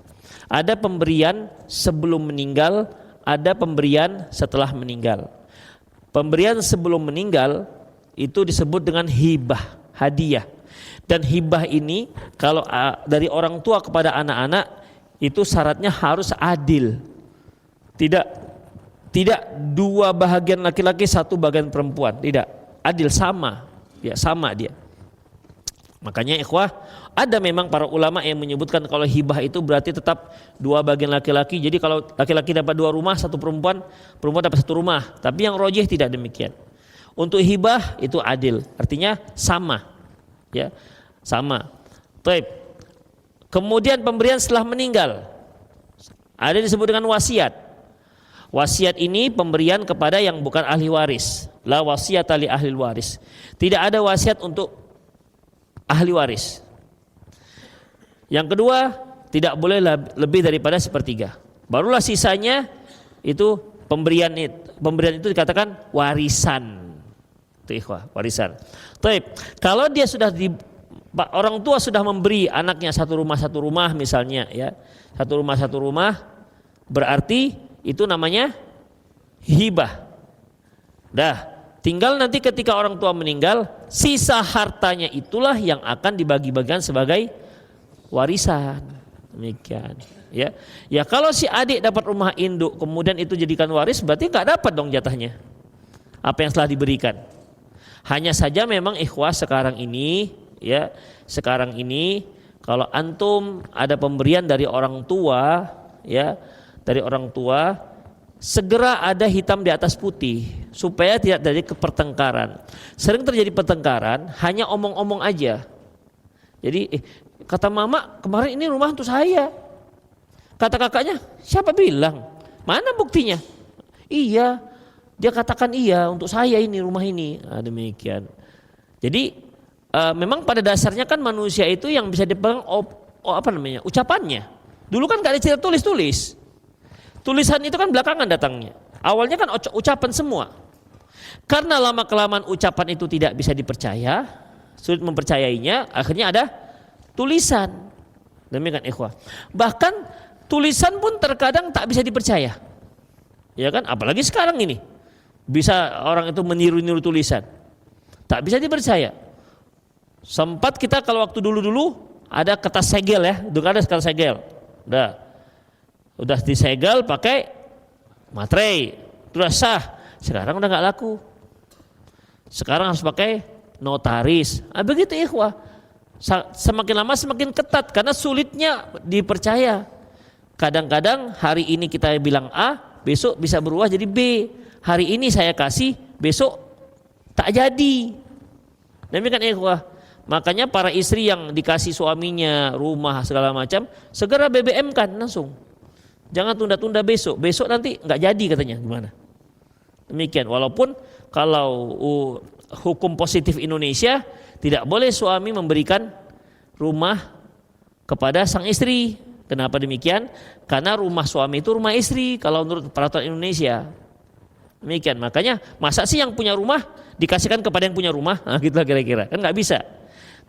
Ada pemberian sebelum meninggal, ada pemberian setelah meninggal. Pemberian sebelum meninggal itu disebut dengan hibah, hadiah. Dan hibah ini kalau dari orang tua kepada anak-anak itu syaratnya harus adil. Tidak 2 bahagian laki-laki 1 bagian perempuan, tidak, adil, sama, ya sama dia. Makanya ikhwah, ada memang para ulama yang menyebutkan kalau hibah itu berarti tetap 2 bagian laki-laki. Jadi kalau laki-laki dapat 2 rumah, 1 perempuan, perempuan dapat 1 rumah. Tapi yang rojih tidak demikian. Untuk hibah itu adil, artinya sama, ya, sama. Baik. Kemudian pemberian setelah meninggal ada disebut dengan wasiat. Wasiat ini pemberian kepada yang bukan ahli waris. La wasiyata li ahli waris. Tidak ada wasiat untuk ahli waris. Yang kedua, tidak boleh lebih daripada 1/3. Barulah sisanya itu pemberian itu dikatakan warisan. Itu ikhwah, warisan. Baik, kalau dia sudah orang tua sudah memberi anaknya 1 rumah misalnya, ya. 1 rumah berarti itu namanya hibah. Dah, tinggal nanti ketika orang tua meninggal, sisa hartanya itulah yang akan dibagi-bagikan sebagai warisan. Demikian, ya. Ya kalau si adik dapat rumah induk kemudian itu jadikan waris, berarti nggak dapat dong jatahnya apa yang telah diberikan. Hanya saja memang ikhwah sekarang ini, ya, sekarang ini kalau antum ada pemberian dari orang tua, ya, dari orang tua, segera ada hitam di atas putih supaya tidak terjadi pertengkaran. Sering terjadi pertengkaran hanya omong-omong aja. Jadi kata mama kemarin ini rumah untuk saya. Kata kakaknya, siapa bilang? Mana buktinya? Iya, dia katakan iya untuk saya ini rumah ini. Nah, demikian. Jadi memang pada dasarnya kan manusia itu yang bisa dipegang ucapannya. Dulu kan gak ada cerita tulis-tulis. Tulisan itu kan belakangan datangnya. Awalnya kan ucapan semua. Karena lama-kelamaan ucapan itu tidak bisa dipercaya, sulit mempercayainya, akhirnya ada tulisan. Demikian ikhwah. Bahkan tulisan pun terkadang tak bisa dipercaya. Ya kan? Apalagi sekarang ini. Bisa orang itu meniru-niru tulisan. Tak bisa dipercaya. Sempat kita kalau waktu dulu-dulu ada kertas segel, ya. Dulu ada kertas segel. Udah disegel pakai materai, sudah sah. Sekarang udah nggak laku. Sekarang harus pakai notaris. Begitu ikhwah. Semakin lama semakin ketat karena sulitnya dipercaya. Kadang-kadang hari ini kita bilang A, besok bisa berubah jadi B. Hari ini saya kasih, besok tak jadi. Demikian ikhwah. Makanya para istri yang dikasih suaminya rumah segala macam, segera BBM kan langsung. Jangan tunda-tunda besok. Besok nanti nggak jadi katanya, gimana? Demikian. Walaupun kalau hukum positif Indonesia tidak boleh suami memberikan rumah kepada sang istri. Kenapa demikian? Karena rumah suami itu rumah istri kalau menurut peraturan Indonesia. Demikian. Makanya masa sih yang punya rumah dikasihkan kepada yang punya rumah? Nah, gitu lah kira-kira. Kan nggak bisa.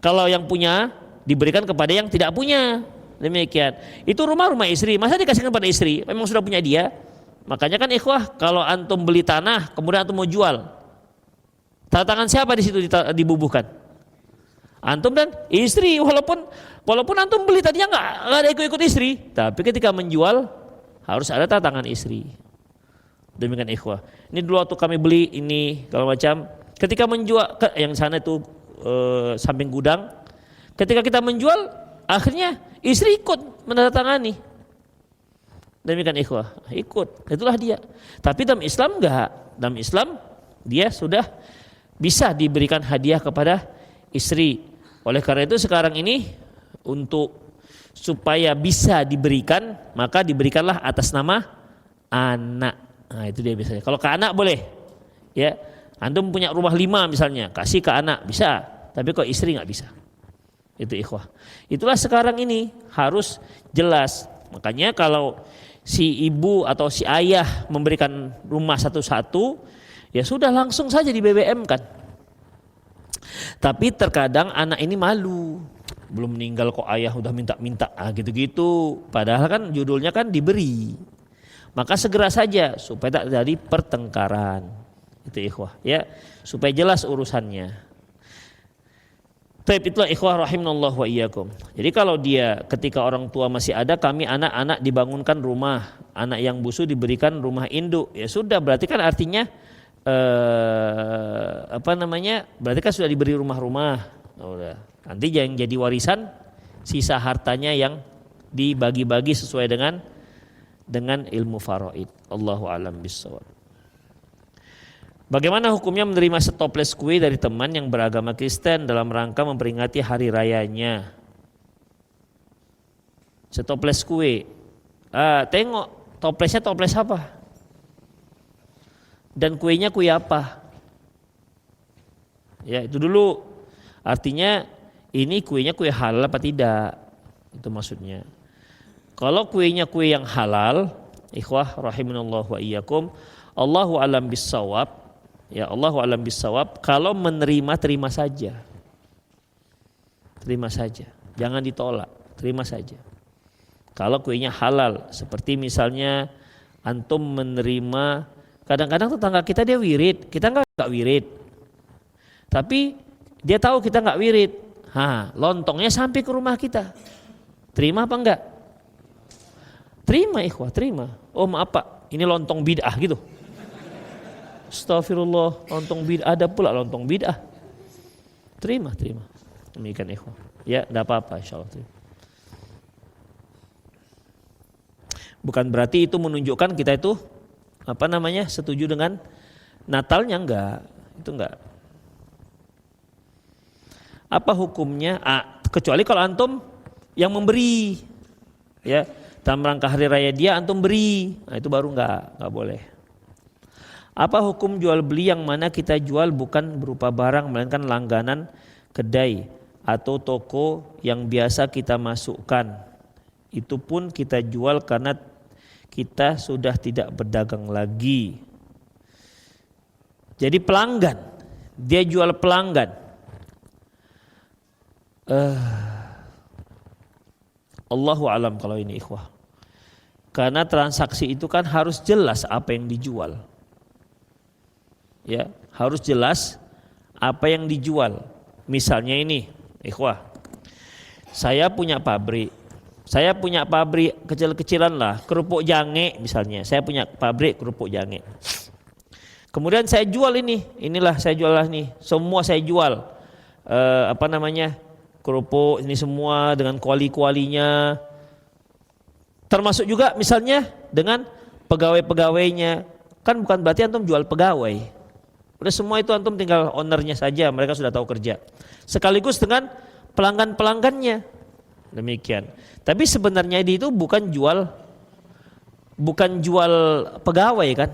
Kalau yang punya diberikan kepada yang tidak punya. Demikian. Itu rumah istri. Masa dikasihkan kepada istri? Memang sudah punya dia. Makanya kan ikhwah, kalau antum beli tanah kemudian antum mau jual, tanda tangan siapa di situ dibubuhkan? Antum dan istri. Walaupun antum beli tadinya nggak ada ikut-ikut istri, tapi ketika menjual harus ada tanda tangan istri. Demikian ikhwah. Ini dulu waktu kami beli ini kalau macam, ketika menjual yang sana itu samping gudang, ketika kita menjual akhirnya istri ikut menandatangani. Demikian ikhwah, ikut, itulah dia. Tapi dalam Islam enggak. Dalam Islam dia sudah bisa diberikan hadiah kepada istri. Oleh karena itu sekarang ini untuk supaya bisa diberikan, maka diberikanlah atas nama anak. Nah itu dia biasanya. Kalau ke anak boleh, ya. Antum punya rumah 5 misalnya, kasih ke anak bisa. Tapi kok istri nggak bisa. Itu ikhwah. Itulah sekarang ini harus jelas. Makanya kalau si ibu atau si ayah memberikan rumah satu-satu, ya sudah langsung saja di BBM kan. Tapi terkadang anak ini malu, belum meninggal kok ayah udah minta-minta, gitu-gitu. Padahal kan judulnya kan diberi. Maka segera saja supaya tak terjadi pertengkaran. Itu ikhwah, ya, supaya jelas urusannya. Taib, itulah ikhwah rahimanallah wa iyyakum. Jadi kalau dia ketika orang tua masih ada, kami anak-anak dibangunkan rumah, anak yang busuk diberikan rumah induk, ya sudah, berarti kan artinya berarti kan sudah diberi rumah-rumah. Udah. Nanti yang jadi warisan sisa hartanya yang dibagi-bagi sesuai dengan ilmu faraid. Allahu a'lam bishawab. Bagaimana hukumnya menerima setoples kue dari teman yang beragama Kristen dalam rangka memperingati hari rayanya? Setoples kue, tengok toplesnya toples apa? Dan kuenya kue apa? Ya itu dulu. Artinya ini kuenya kue halal apa tidak? Itu maksudnya. Kalau kuenya kue yang halal, ikhwah rahimanallah wa iyyakum, Allahu a'lam bissawab. Ya Allahu a'lam bissawab, kalau menerima terima saja. Terima saja. Jangan ditolak, terima saja. Kalau kuenya halal, seperti misalnya antum menerima, kadang-kadang tetangga kita dia wirid, kita enggak wirid. Tapi dia tahu kita enggak wirid. Lontongnya sampai ke rumah kita. Terima apa enggak? Terima ikhwah, terima. Oh maaf Pak, ini lontong bid'ah gitu. Astagfirullah, lontong bid'ah, ada pula lontong bid'ah. Terima. Demikian ikhwah. Ya, enggak apa-apa insyaallah. Bukan berarti itu menunjukkan kita itu setuju dengan Natalnya, enggak. Itu enggak. Apa hukumnya? Kecuali kalau antum yang memberi. Ya, dalam rangka hari raya dia antum beri. Nah, itu baru enggak boleh. Apa hukum jual beli yang mana kita jual bukan berupa barang melainkan langganan kedai atau toko yang biasa kita masukkan? Itu pun kita jual karena kita sudah tidak berdagang lagi. Jadi pelanggan, dia jual pelanggan. Allahu alam kalau ini ikhwah. Karena transaksi itu kan harus jelas apa yang dijual. Ya, harus jelas apa yang dijual. Misalnya ini, ikhwah. Saya punya pabrik kecil-kecilan lah, kerupuk jange misalnya. Saya punya pabrik kerupuk jange. Kemudian saya jual inilah saya jual lah nih. Semua saya jual. Kerupuk ini semua dengan kuali-kualinya. Termasuk juga misalnya dengan pegawai-pegawainya. Kan bukan berarti antum jual pegawai. Udah semua itu antum tinggal ownernya saja, mereka sudah tahu kerja. Sekaligus dengan pelanggan-pelanggannya. Demikian. Tapi sebenarnya itu bukan jual pegawai kan?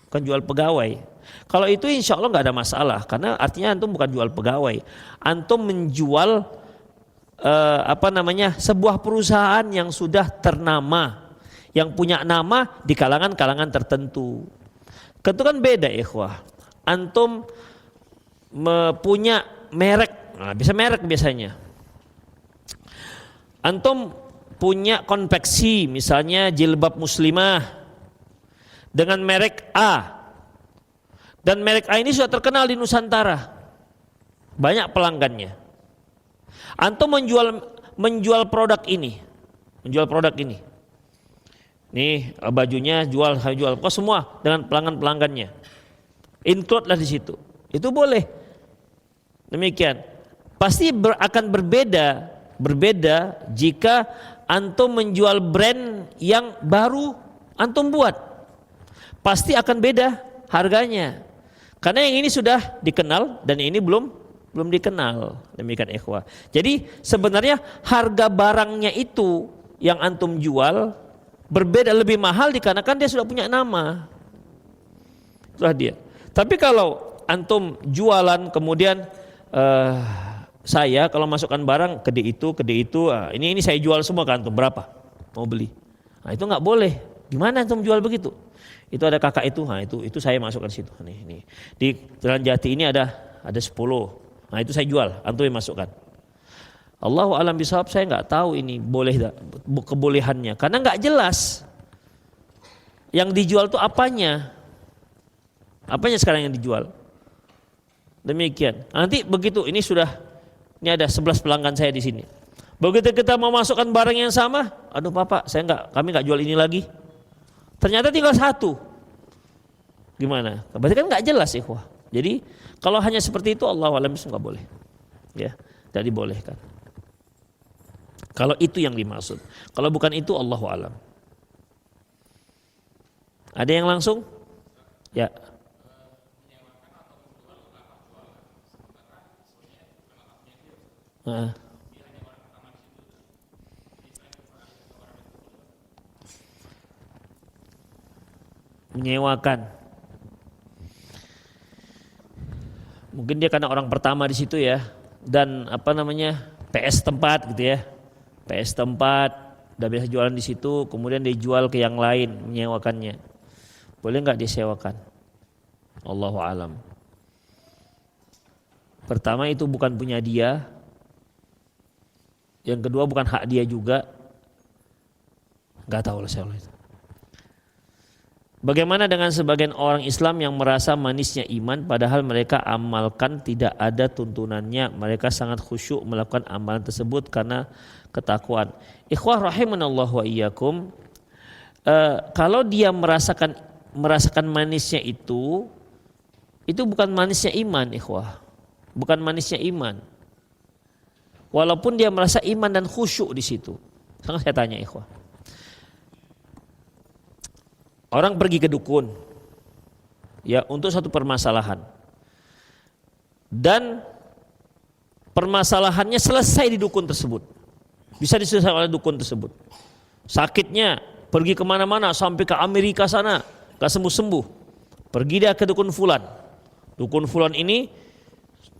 Bukan jual pegawai. Kalau itu insya Allah nggak ada masalah, karena artinya antum bukan jual pegawai. Antum menjual sebuah perusahaan yang sudah ternama, yang punya nama di kalangan-kalangan tertentu. Itu kan beda ikhwah. Antum punya merek, bisa merek biasanya. Antum punya konveksi misalnya jilbab muslimah dengan merek A. Dan merek A ini sudah terkenal di Nusantara. Banyak pelanggannya. Antum menjual produk ini. Nih bajunya jual kok semua dengan pelanggan-pelanggannya. Include lah di situ. Itu boleh. Demikian. Pasti akan berbeda jika antum menjual brand yang baru antum buat. Pasti akan beda harganya. Karena yang ini sudah dikenal dan ini belum dikenal. Demikian ikhwah. Jadi sebenarnya harga barangnya itu yang antum jual berbeda, lebih mahal dikarenakan dia sudah punya nama. Itulah dia. Tapi kalau antum jualan kemudian saya kalau masukkan barang kede itu, ini saya jual semua ke antum, berapa mau beli? Nah itu nggak boleh. Gimana antum jual begitu? Itu ada kakak itu, itu saya masukkan situ. Nih. Di Jalan Jati ini ada 10. Nah itu saya jual, antum yang masukkan. Allahu a'lam bishawab, saya nggak tahu ini boleh kebolehannya, karena nggak jelas. Yang dijual itu apanya? Apanya sekarang yang dijual? Demikian. Nanti begitu ini ada 11 pelanggan saya di sini. Begitu kita mau masukkan barang yang sama, aduh Bapak, kami nggak jual ini lagi. Ternyata tinggal 1. Gimana? Berarti kan nggak jelas ikhwah. Jadi kalau hanya seperti itu Allahu a'lam nggak boleh. Ya, tidak dibolehkan. Kalau itu yang dimaksud. Kalau bukan itu Allahu a'lam. Ada yang langsung? Ya. Menyewakan. Mungkin dia karena orang pertama di situ ya, dan PS tempat gitu ya, PS tempat udah biasa jualan di situ, kemudian dijual ke yang lain, menyewakannya. Boleh nggak disewakan? Allahu alam. Pertama itu bukan punya dia, yang kedua bukan hak dia juga, nggak tahu lah saya itu. Bagaimana dengan sebagian orang Islam yang merasa manisnya iman padahal mereka amalkan tidak ada tuntunannya, mereka sangat khusyuk melakukan amalan tersebut karena ketakwaan. Ikhwah rahimanallah wa iyyakum, kalau dia merasakan manisnya itu bukan manisnya iman ikhwah, bukan manisnya iman. Walaupun dia merasa iman dan khusyuk di situ. Sekarang saya tanya ikhwah. Orang pergi ke dukun ya untuk satu permasalahan. Dan permasalahannya selesai di dukun tersebut. Bisa diselesaikan oleh dukun tersebut. Sakitnya pergi kemana-mana sampai ke Amerika sana, gak sembuh-sembuh. Pergi dia ke dukun fulan. Dukun fulan ini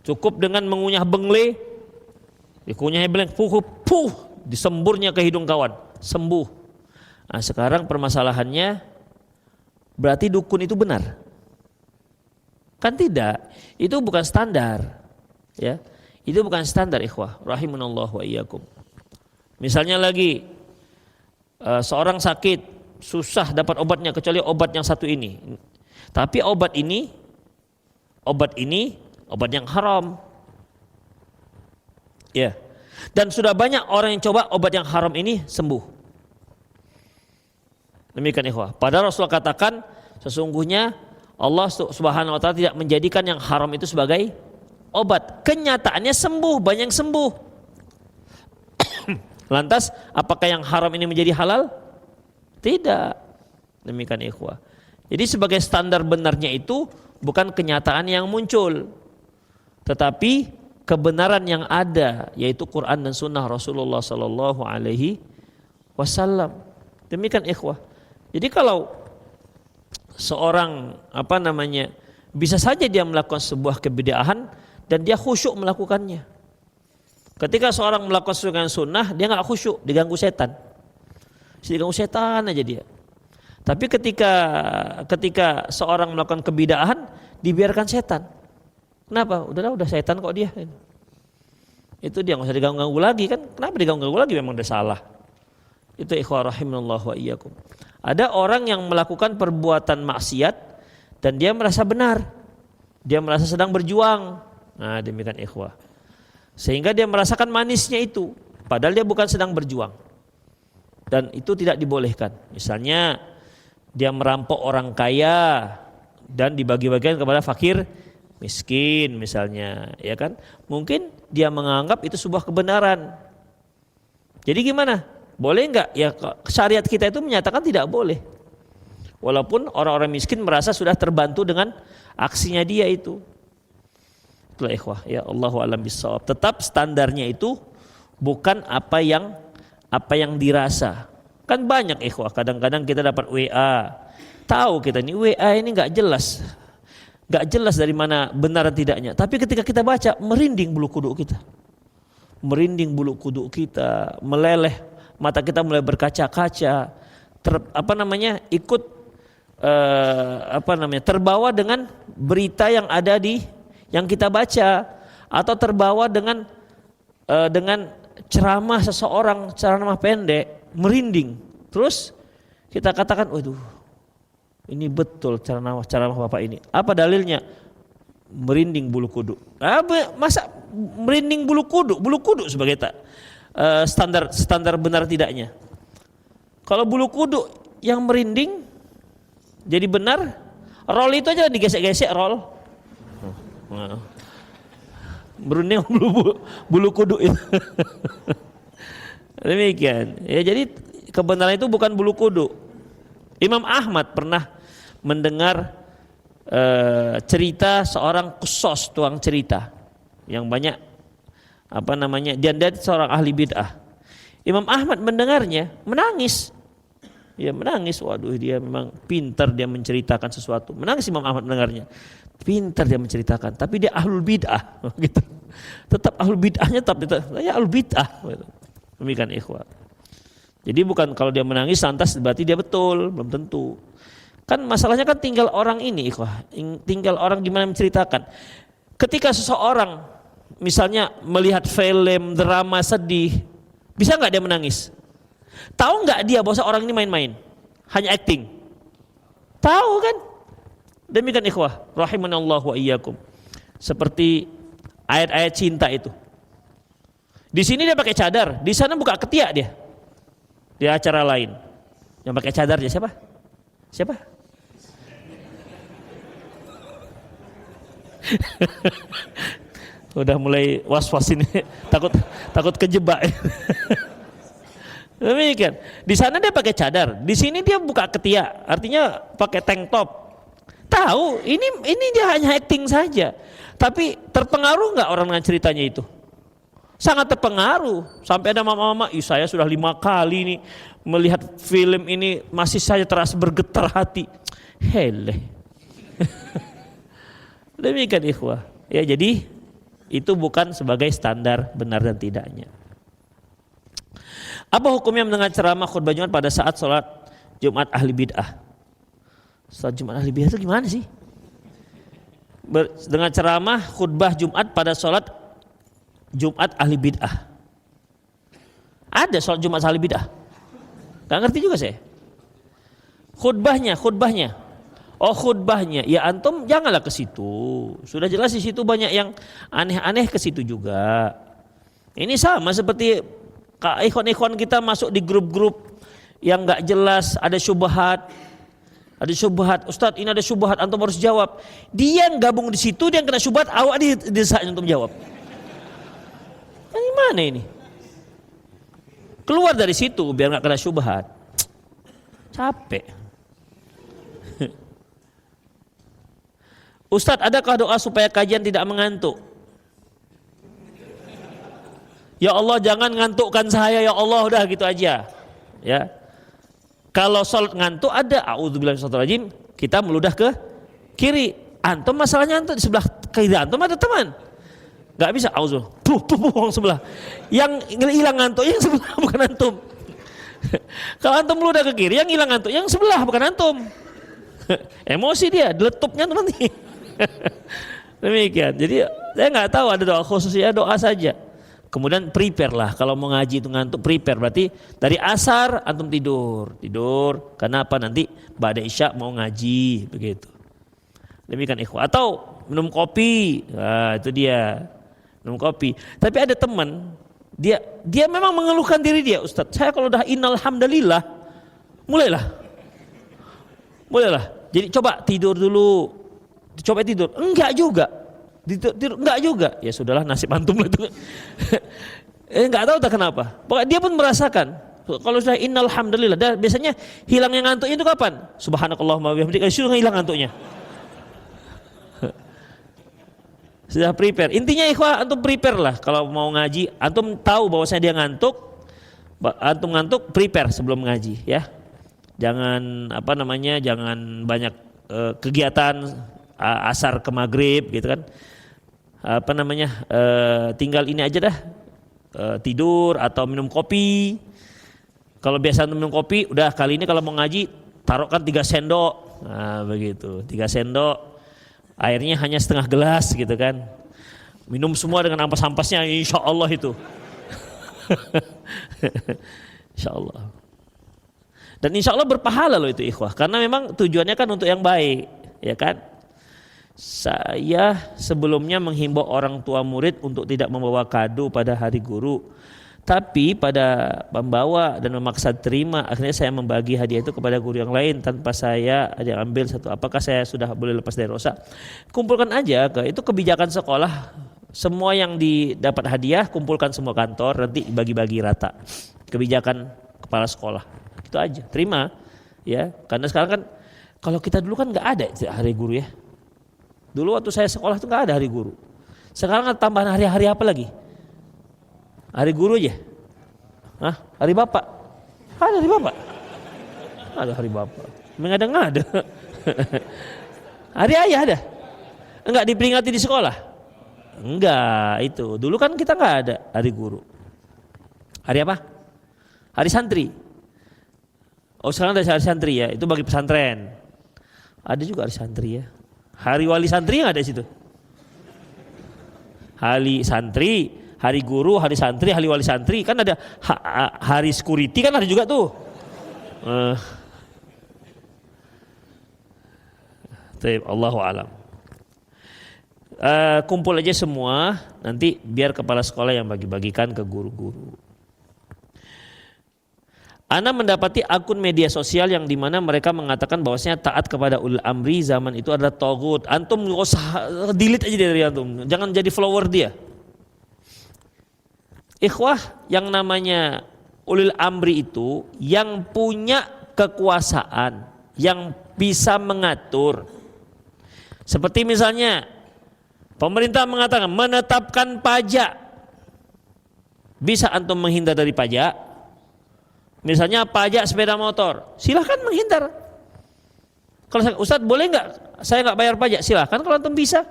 cukup dengan mengunyah bengle, dikunyahnya bengle, disemburnya ke hidung kawan, sembuh. Nah sekarang permasalahannya, berarti dukun itu benar? Kan tidak, itu bukan standar. Ya, itu bukan standar ikhwah. Rahimunallah wa iyyakum. Misalnya lagi seorang sakit susah dapat obatnya kecuali obat yang satu ini. Tapi obat ini obat yang haram. Ya. Dan sudah banyak orang yang coba obat yang haram ini sembuh. Demikian ikhwah. Padahal Rasulullah katakan sesungguhnya Allah Subhanahu wa taala tidak menjadikan yang haram itu sebagai obat. Kenyataannya sembuh, banyak yang sembuh. Lantas apakah yang haram ini menjadi halal? Tidak. Demikian ikhwah. Jadi sebagai standar benarnya itu bukan kenyataan yang muncul, tetapi kebenaran yang ada, yaitu Quran dan Sunnah Rasulullah Sallallahu Alaihi Wasallam. Demikian ikhwah. Jadi kalau seorang bisa saja dia melakukan sebuah kebid'ahan dan dia khusyuk melakukannya. Ketika seorang melakukan sesuatu dengan sunnah, dia nggak khusyuk, diganggu setan. Diganggu setan aja dia. Tapi ketika seorang melakukan kebid'ahan, dibiarkan setan. Kenapa? Udah setan kok dia. Itu dia nggak usah diganggu-ganggu lagi kan? Kenapa diganggu-ganggu lagi? Memang dia salah. Itu ikhwah rahimanallah wa iyyakum. Ada orang yang melakukan perbuatan maksiat dan dia merasa benar. Dia merasa sedang berjuang. Nah, demikian ikhwah. Sehingga dia merasakan manisnya itu, padahal dia bukan sedang berjuang. Dan itu tidak dibolehkan. Misalnya dia merampok orang kaya dan dibagi-bagikan kepada fakir miskin misalnya, ya kan? Mungkin dia menganggap itu sebuah kebenaran. Jadi gimana? Boleh enggak? Ya syariat kita itu menyatakan tidak boleh. Walaupun orang-orang miskin merasa sudah terbantu dengan aksinya dia itu. Itulah ikhwah, ya Allahu a'lam bishawab. Tetap standarnya itu bukan apa yang dirasa. Kan banyak ikhwah, kadang-kadang kita dapat WA. Tahu kita nih WA ini enggak jelas. Enggak jelas dari mana benar dan tidaknya. Tapi ketika kita baca, merinding bulu kuduk kita. Merinding bulu kuduk kita, meleleh, mata kita mulai berkaca-kaca. Terbawa dengan berita yang ada yang kita baca, atau terbawa dengan ceramah seseorang, ceramah pendek, merinding. Terus kita katakan, waduh, ini betul ceramah Bapak ini. Apa dalilnya? Merinding bulu kuduk. Masa merinding bulu kuduk? Bulu kuduk sebagai standar benar tidaknya. Kalau bulu kuduk yang merinding jadi benar, roll itu aja digesek-gesek roll. Berunding bulu kuduk itu. Demikian. Ya, jadi kebenaran itu bukan bulu kuduk. Imam Ahmad pernah mendengar cerita seorang qussos, tukang cerita yang banyak dia seorang ahli bid'ah. Imam Ahmad mendengarnya, menangis. Ya menangis, waduh dia memang pintar dia menceritakan sesuatu. Menangis Imam Ahmad mendengarnya. Pintar dia menceritakan, tapi dia ahlul bid'ah gitu. Tetap ahlul bid'ahnya ahlul bid'ah gitu. Demikian ikhwah. Jadi bukan kalau dia menangis lantas berarti dia betul, belum tentu. Kan masalahnya kan tinggal orang ini ikhwah, tinggal orang gimana menceritakan. Ketika seseorang misalnya melihat film drama sedih, bisa nggak dia menangis? Tahu nggak dia bahwa orang ini main-main, hanya acting? Tahu kan? Demikian ikhwah, rahimanallah wa iyyakum. Seperti ayat-ayat cinta itu. Di sini dia pakai cadar, di sana buka ketiak dia. Di acara lain, yang pakai cadar dia siapa? Siapa? Udah mulai was-was ini, takut kejebak. Demikian. Di sana dia pakai cadar, di sini dia buka ketiak, artinya pakai tank top. Tahu ini dia hanya acting saja. Tapi terpengaruh nggak orang dengan ceritanya itu? Sangat terpengaruh. Sampai ada mama-mama, saya sudah 5 kali nih melihat film ini masih saja terasa bergetar hati. Hele. Demikian ikhwah. Ya jadi itu bukan sebagai standar benar dan tidaknya. Apa hukumnya mendengar ceramah khutbah Jumat pada saat sholat Jumat ahli bid'ah? Sholat Jumat ahli bid'ah itu gimana sih? Dengan ceramah khutbah Jumat pada sholat Jumat ahli bid'ah. Ada sholat Jumat ahli bid'ah? Gak ngerti juga saya. Khutbahnya. Oh khutbahnya, ya antum janganlah ke situ. Sudah jelas di situ banyak yang aneh-aneh ke situ juga. Ini sama seperti ikhwan-ikhwan kita masuk di grup-grup yang nggak jelas, ada syubhat. Ustadz ini ada syubhat, antum harus jawab. Dia yang gabung di situ, dia yang kena syubhat, awak didesak untuk jawab. Gimana ini? Keluar dari situ biar nggak kena syubhat. Capek. Ustadz, adakah doa supaya kajian tidak mengantuk? Ya Allah, jangan ngantukkan saya ya Allah, udah gitu aja. Ya. Kalau sholat ngantuk ada a'udzubillahi minasyaitonirrajim, kita meludah ke kiri. Antum masalahnya antum di sebelah kiri antum ada teman. Enggak bisa auzubillah. Puh sebelah. Yang hilang ngantuknya yang sebelah bukan antum. Kalau antum meludah ke kiri, yang hilang ngantuk yang sebelah bukan antum. Emosi dia, deletupnya tuh nanti. Demikian. Jadi saya nggak tahu ada doa khusus, ya doa saja. Kemudian prepare lah, kalau mau ngaji itu ngantuk prepare, berarti dari asar antum tidur, karena apa, nanti ba'da isya mau ngaji, begitu. Demikian ikhwah. Atau minum kopi, nah, itu dia minum kopi. Tapi ada teman, dia memang mengeluhkan diri dia, Ustadz, saya kalau udah innalhamdulillah, mulailah. Jadi coba tidur dulu, enggak juga. Enggak juga, ya sudahlah nasib antum lah itu. Enggak tahu tak kenapa. Pokoknya dia pun merasakan kalau sudah innalhamdulillah, biasanya hilangnya ngantuknya itu kapan? Subhanakallahumma wa bihamdika, sudah hilang ngantuknya. Sudah prepare. Intinya ikhwah, antum prepare lah kalau mau ngaji, antum tahu bahwasanya dia ngantuk, antum ngantuk, prepare sebelum ngaji ya. Jangan jangan banyak kegiatan asar ke maghrib gitu kan. Tinggal ini aja dah, tidur atau minum kopi. Kalau biasa minum kopi, udah kali ini kalau mau ngaji taruhkan 3 sendok, nah begitu, 3 sendok, airnya hanya setengah gelas gitu kan, minum semua dengan ampas-ampasnya, insya Allah itu. Insya Allah. Dan insya Allah berpahala loh itu ikhwah, karena memang tujuannya kan untuk yang baik, ya kan. Saya sebelumnya menghimbau orang tua murid untuk tidak membawa kado pada hari guru, tapi pada membawa dan memaksa terima, akhirnya saya membagi hadiah itu kepada guru yang lain tanpa saya ada ambil satu. Apakah saya sudah boleh lepas dari dosa? Kumpulkan aja, itu kebijakan sekolah. Semua yang didapat hadiah kumpulkan semua kantor, nanti bagi-bagi rata. Kebijakan kepala sekolah. Itu aja, terima ya. Karena sekarang kan, kalau kita dulu kan nggak ada hari guru ya. Dulu waktu saya sekolah tuh nggak ada hari guru. Sekarang kan tambahan hari-hari apa lagi? Hari guru aja. Hah? Hari bapak? Ada hari bapak? Ada hari bapak. Mengada-ngada. Hari ayah ada? Enggak diperingati di sekolah? Enggak, itu. Dulu kan kita nggak ada hari guru. Hari apa? Hari santri. Oh sekarang ada hari santri ya, itu bagi pesantren. Ada juga hari santri ya. Hari wali santri yang ada di situ. Hari santri, hari guru, hari santri, hari wali santri, kan ada hari security kan ada juga tuh. Allahu alam. Kumpul aja semua, nanti biar kepala sekolah yang bagi-bagikan ke guru-guru. Ana mendapati akun media sosial yang dimana mereka mengatakan bahwasanya taat kepada ulil amri zaman itu adalah togut. Antum nggak usah delete aja dari antum, jangan jadi follower dia. Ikhwah, yang namanya ulil amri itu yang punya kekuasaan, yang bisa mengatur. Seperti misalnya pemerintah mengatakan menetapkan pajak, bisa antum menghindar dari pajak? Misalnya pajak sepeda motor, silahkan menghindar. Kalau Ustadz boleh nggak saya nggak bayar pajak? Silahkan kalau antum bisa,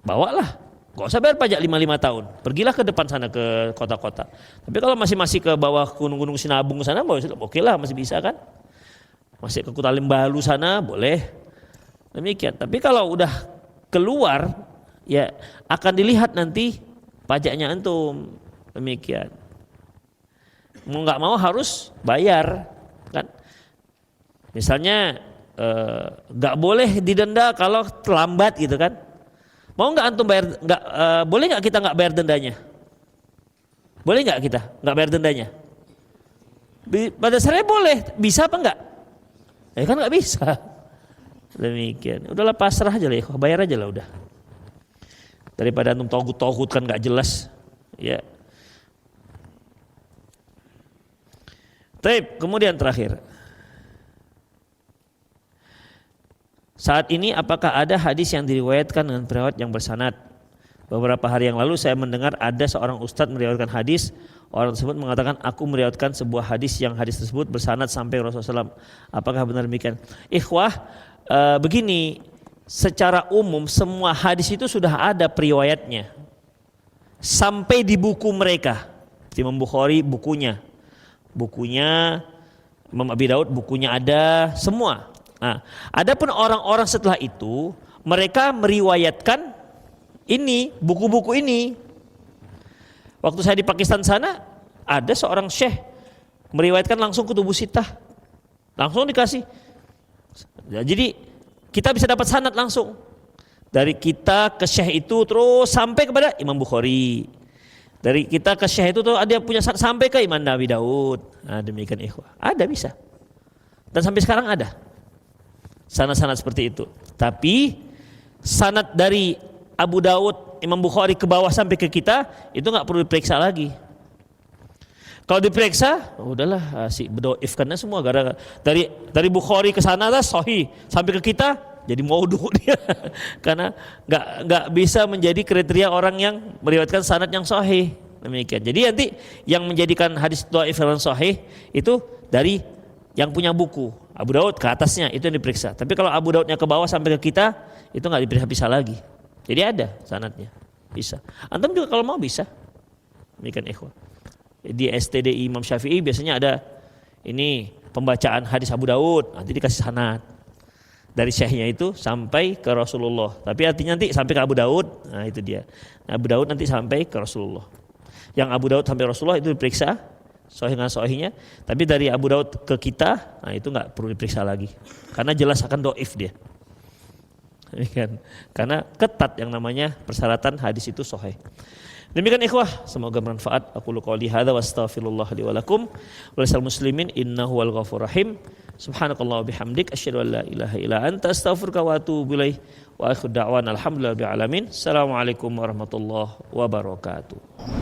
bawalah. Gak usah bayar pajak 5 tahun. Pergilah ke depan sana ke kota-kota. Tapi kalau masih ke bawah gunung-gunung Sinabung sana, oke lah, masih bisa kan. Masih ke Kuta Lembalu sana boleh. Demikian. Tapi kalau udah keluar, ya akan dilihat nanti pajaknya antum. Demikian. Mau nggak mau harus bayar kan. Misalnya nggak boleh didenda kalau terlambat gitu kan. Mau nggak antum bayar? Boleh nggak kita nggak bayar dendanya? Boleh nggak kita nggak bayar dendanya? Pada dasarnya boleh, bisa apa enggak? Ya kan nggak bisa. Demikian. Udahlah pasrah aja lah, ya, bayar aja lah udah. Daripada antum togut kan nggak jelas, ya. Taib, kemudian terakhir. Saat ini apakah ada hadis yang diriwayatkan dengan riwayat yang bersanad? Beberapa hari yang lalu saya mendengar ada seorang ustadz meriwayatkan hadis. Orang tersebut mengatakan aku meriwayatkan sebuah hadis yang hadis tersebut bersanad sampai Rasulullah SAW. Apakah benar demikian? Ikhwah, begini, secara umum semua hadis itu sudah ada periwayatnya. Sampai di buku mereka. Imam Bukhari bukunya. Imam Abi Daud bukunya ada, semua. Nah, adapun orang-orang setelah itu mereka meriwayatkan ini, buku-buku ini. Waktu saya di Pakistan sana, ada seorang syekh meriwayatkan langsung Kutubus Sittah. Langsung dikasih. Jadi kita bisa dapat sanad langsung. Dari kita ke syekh itu terus sampai kepada Imam Bukhari. Dari kita ke syekh itu tuh dia punya sanad sampai ke Imam Abi Daud. Nah, demikian ikhwah. Ada bisa. Dan sampai sekarang ada. Sanad-sanad seperti itu. Tapi sanad dari Abu Daud, Imam Bukhari ke bawah sampai ke kita itu nggak perlu diperiksa lagi. Kalau diperiksa, udahlah si berdoif karena semua gara-gara dari Bukhari ke sana lah sahih sampai ke kita jadi maudhu dia karena nggak bisa menjadi kriteria orang yang meriwayatkan sanad yang sahih. Demikian. Jadi nanti yang menjadikan hadis dhaif dan sahih itu dari yang punya buku Abu Daud ke atasnya itu yang diperiksa. Tapi kalau Abu Daudnya ke bawah sampai ke kita itu nggak diperiksa lagi. Jadi ada sanadnya, bisa. Antum juga kalau mau bisa. Demikian ikhwah. Di STDI Imam Syafi'i biasanya ada ini pembacaan hadis Abu Daud, nanti dikasih sanad dari syekhnya itu sampai ke Rasulullah. Tapi artinya nanti sampai ke Abu Daud, nah itu dia. Abu Daud nanti sampai ke Rasulullah. Yang Abu Daud sampai Rasulullah itu diperiksa sahih dengan sahihnya. Tapi dari Abu Daud ke kita, nah itu nggak perlu diperiksa lagi, karena jelas akan dhaif dia. Karena ketat yang namanya persyaratan hadis itu sahih. Demikian ikhwah, semoga bermanfaat. Aku qouli hadza wa astaghfirullah li wa lakum wa lisal muslimin innahu wal ghafurur rahim. Subhanakallah wa bihamdik asyhadu an la ilaha illa anta astaghfiruka wa atubu ilaik. Wa akhiru da'wana alhamdulillahi rabbil alamin. Assalamualaikum warahmatullahi wabarakatuh.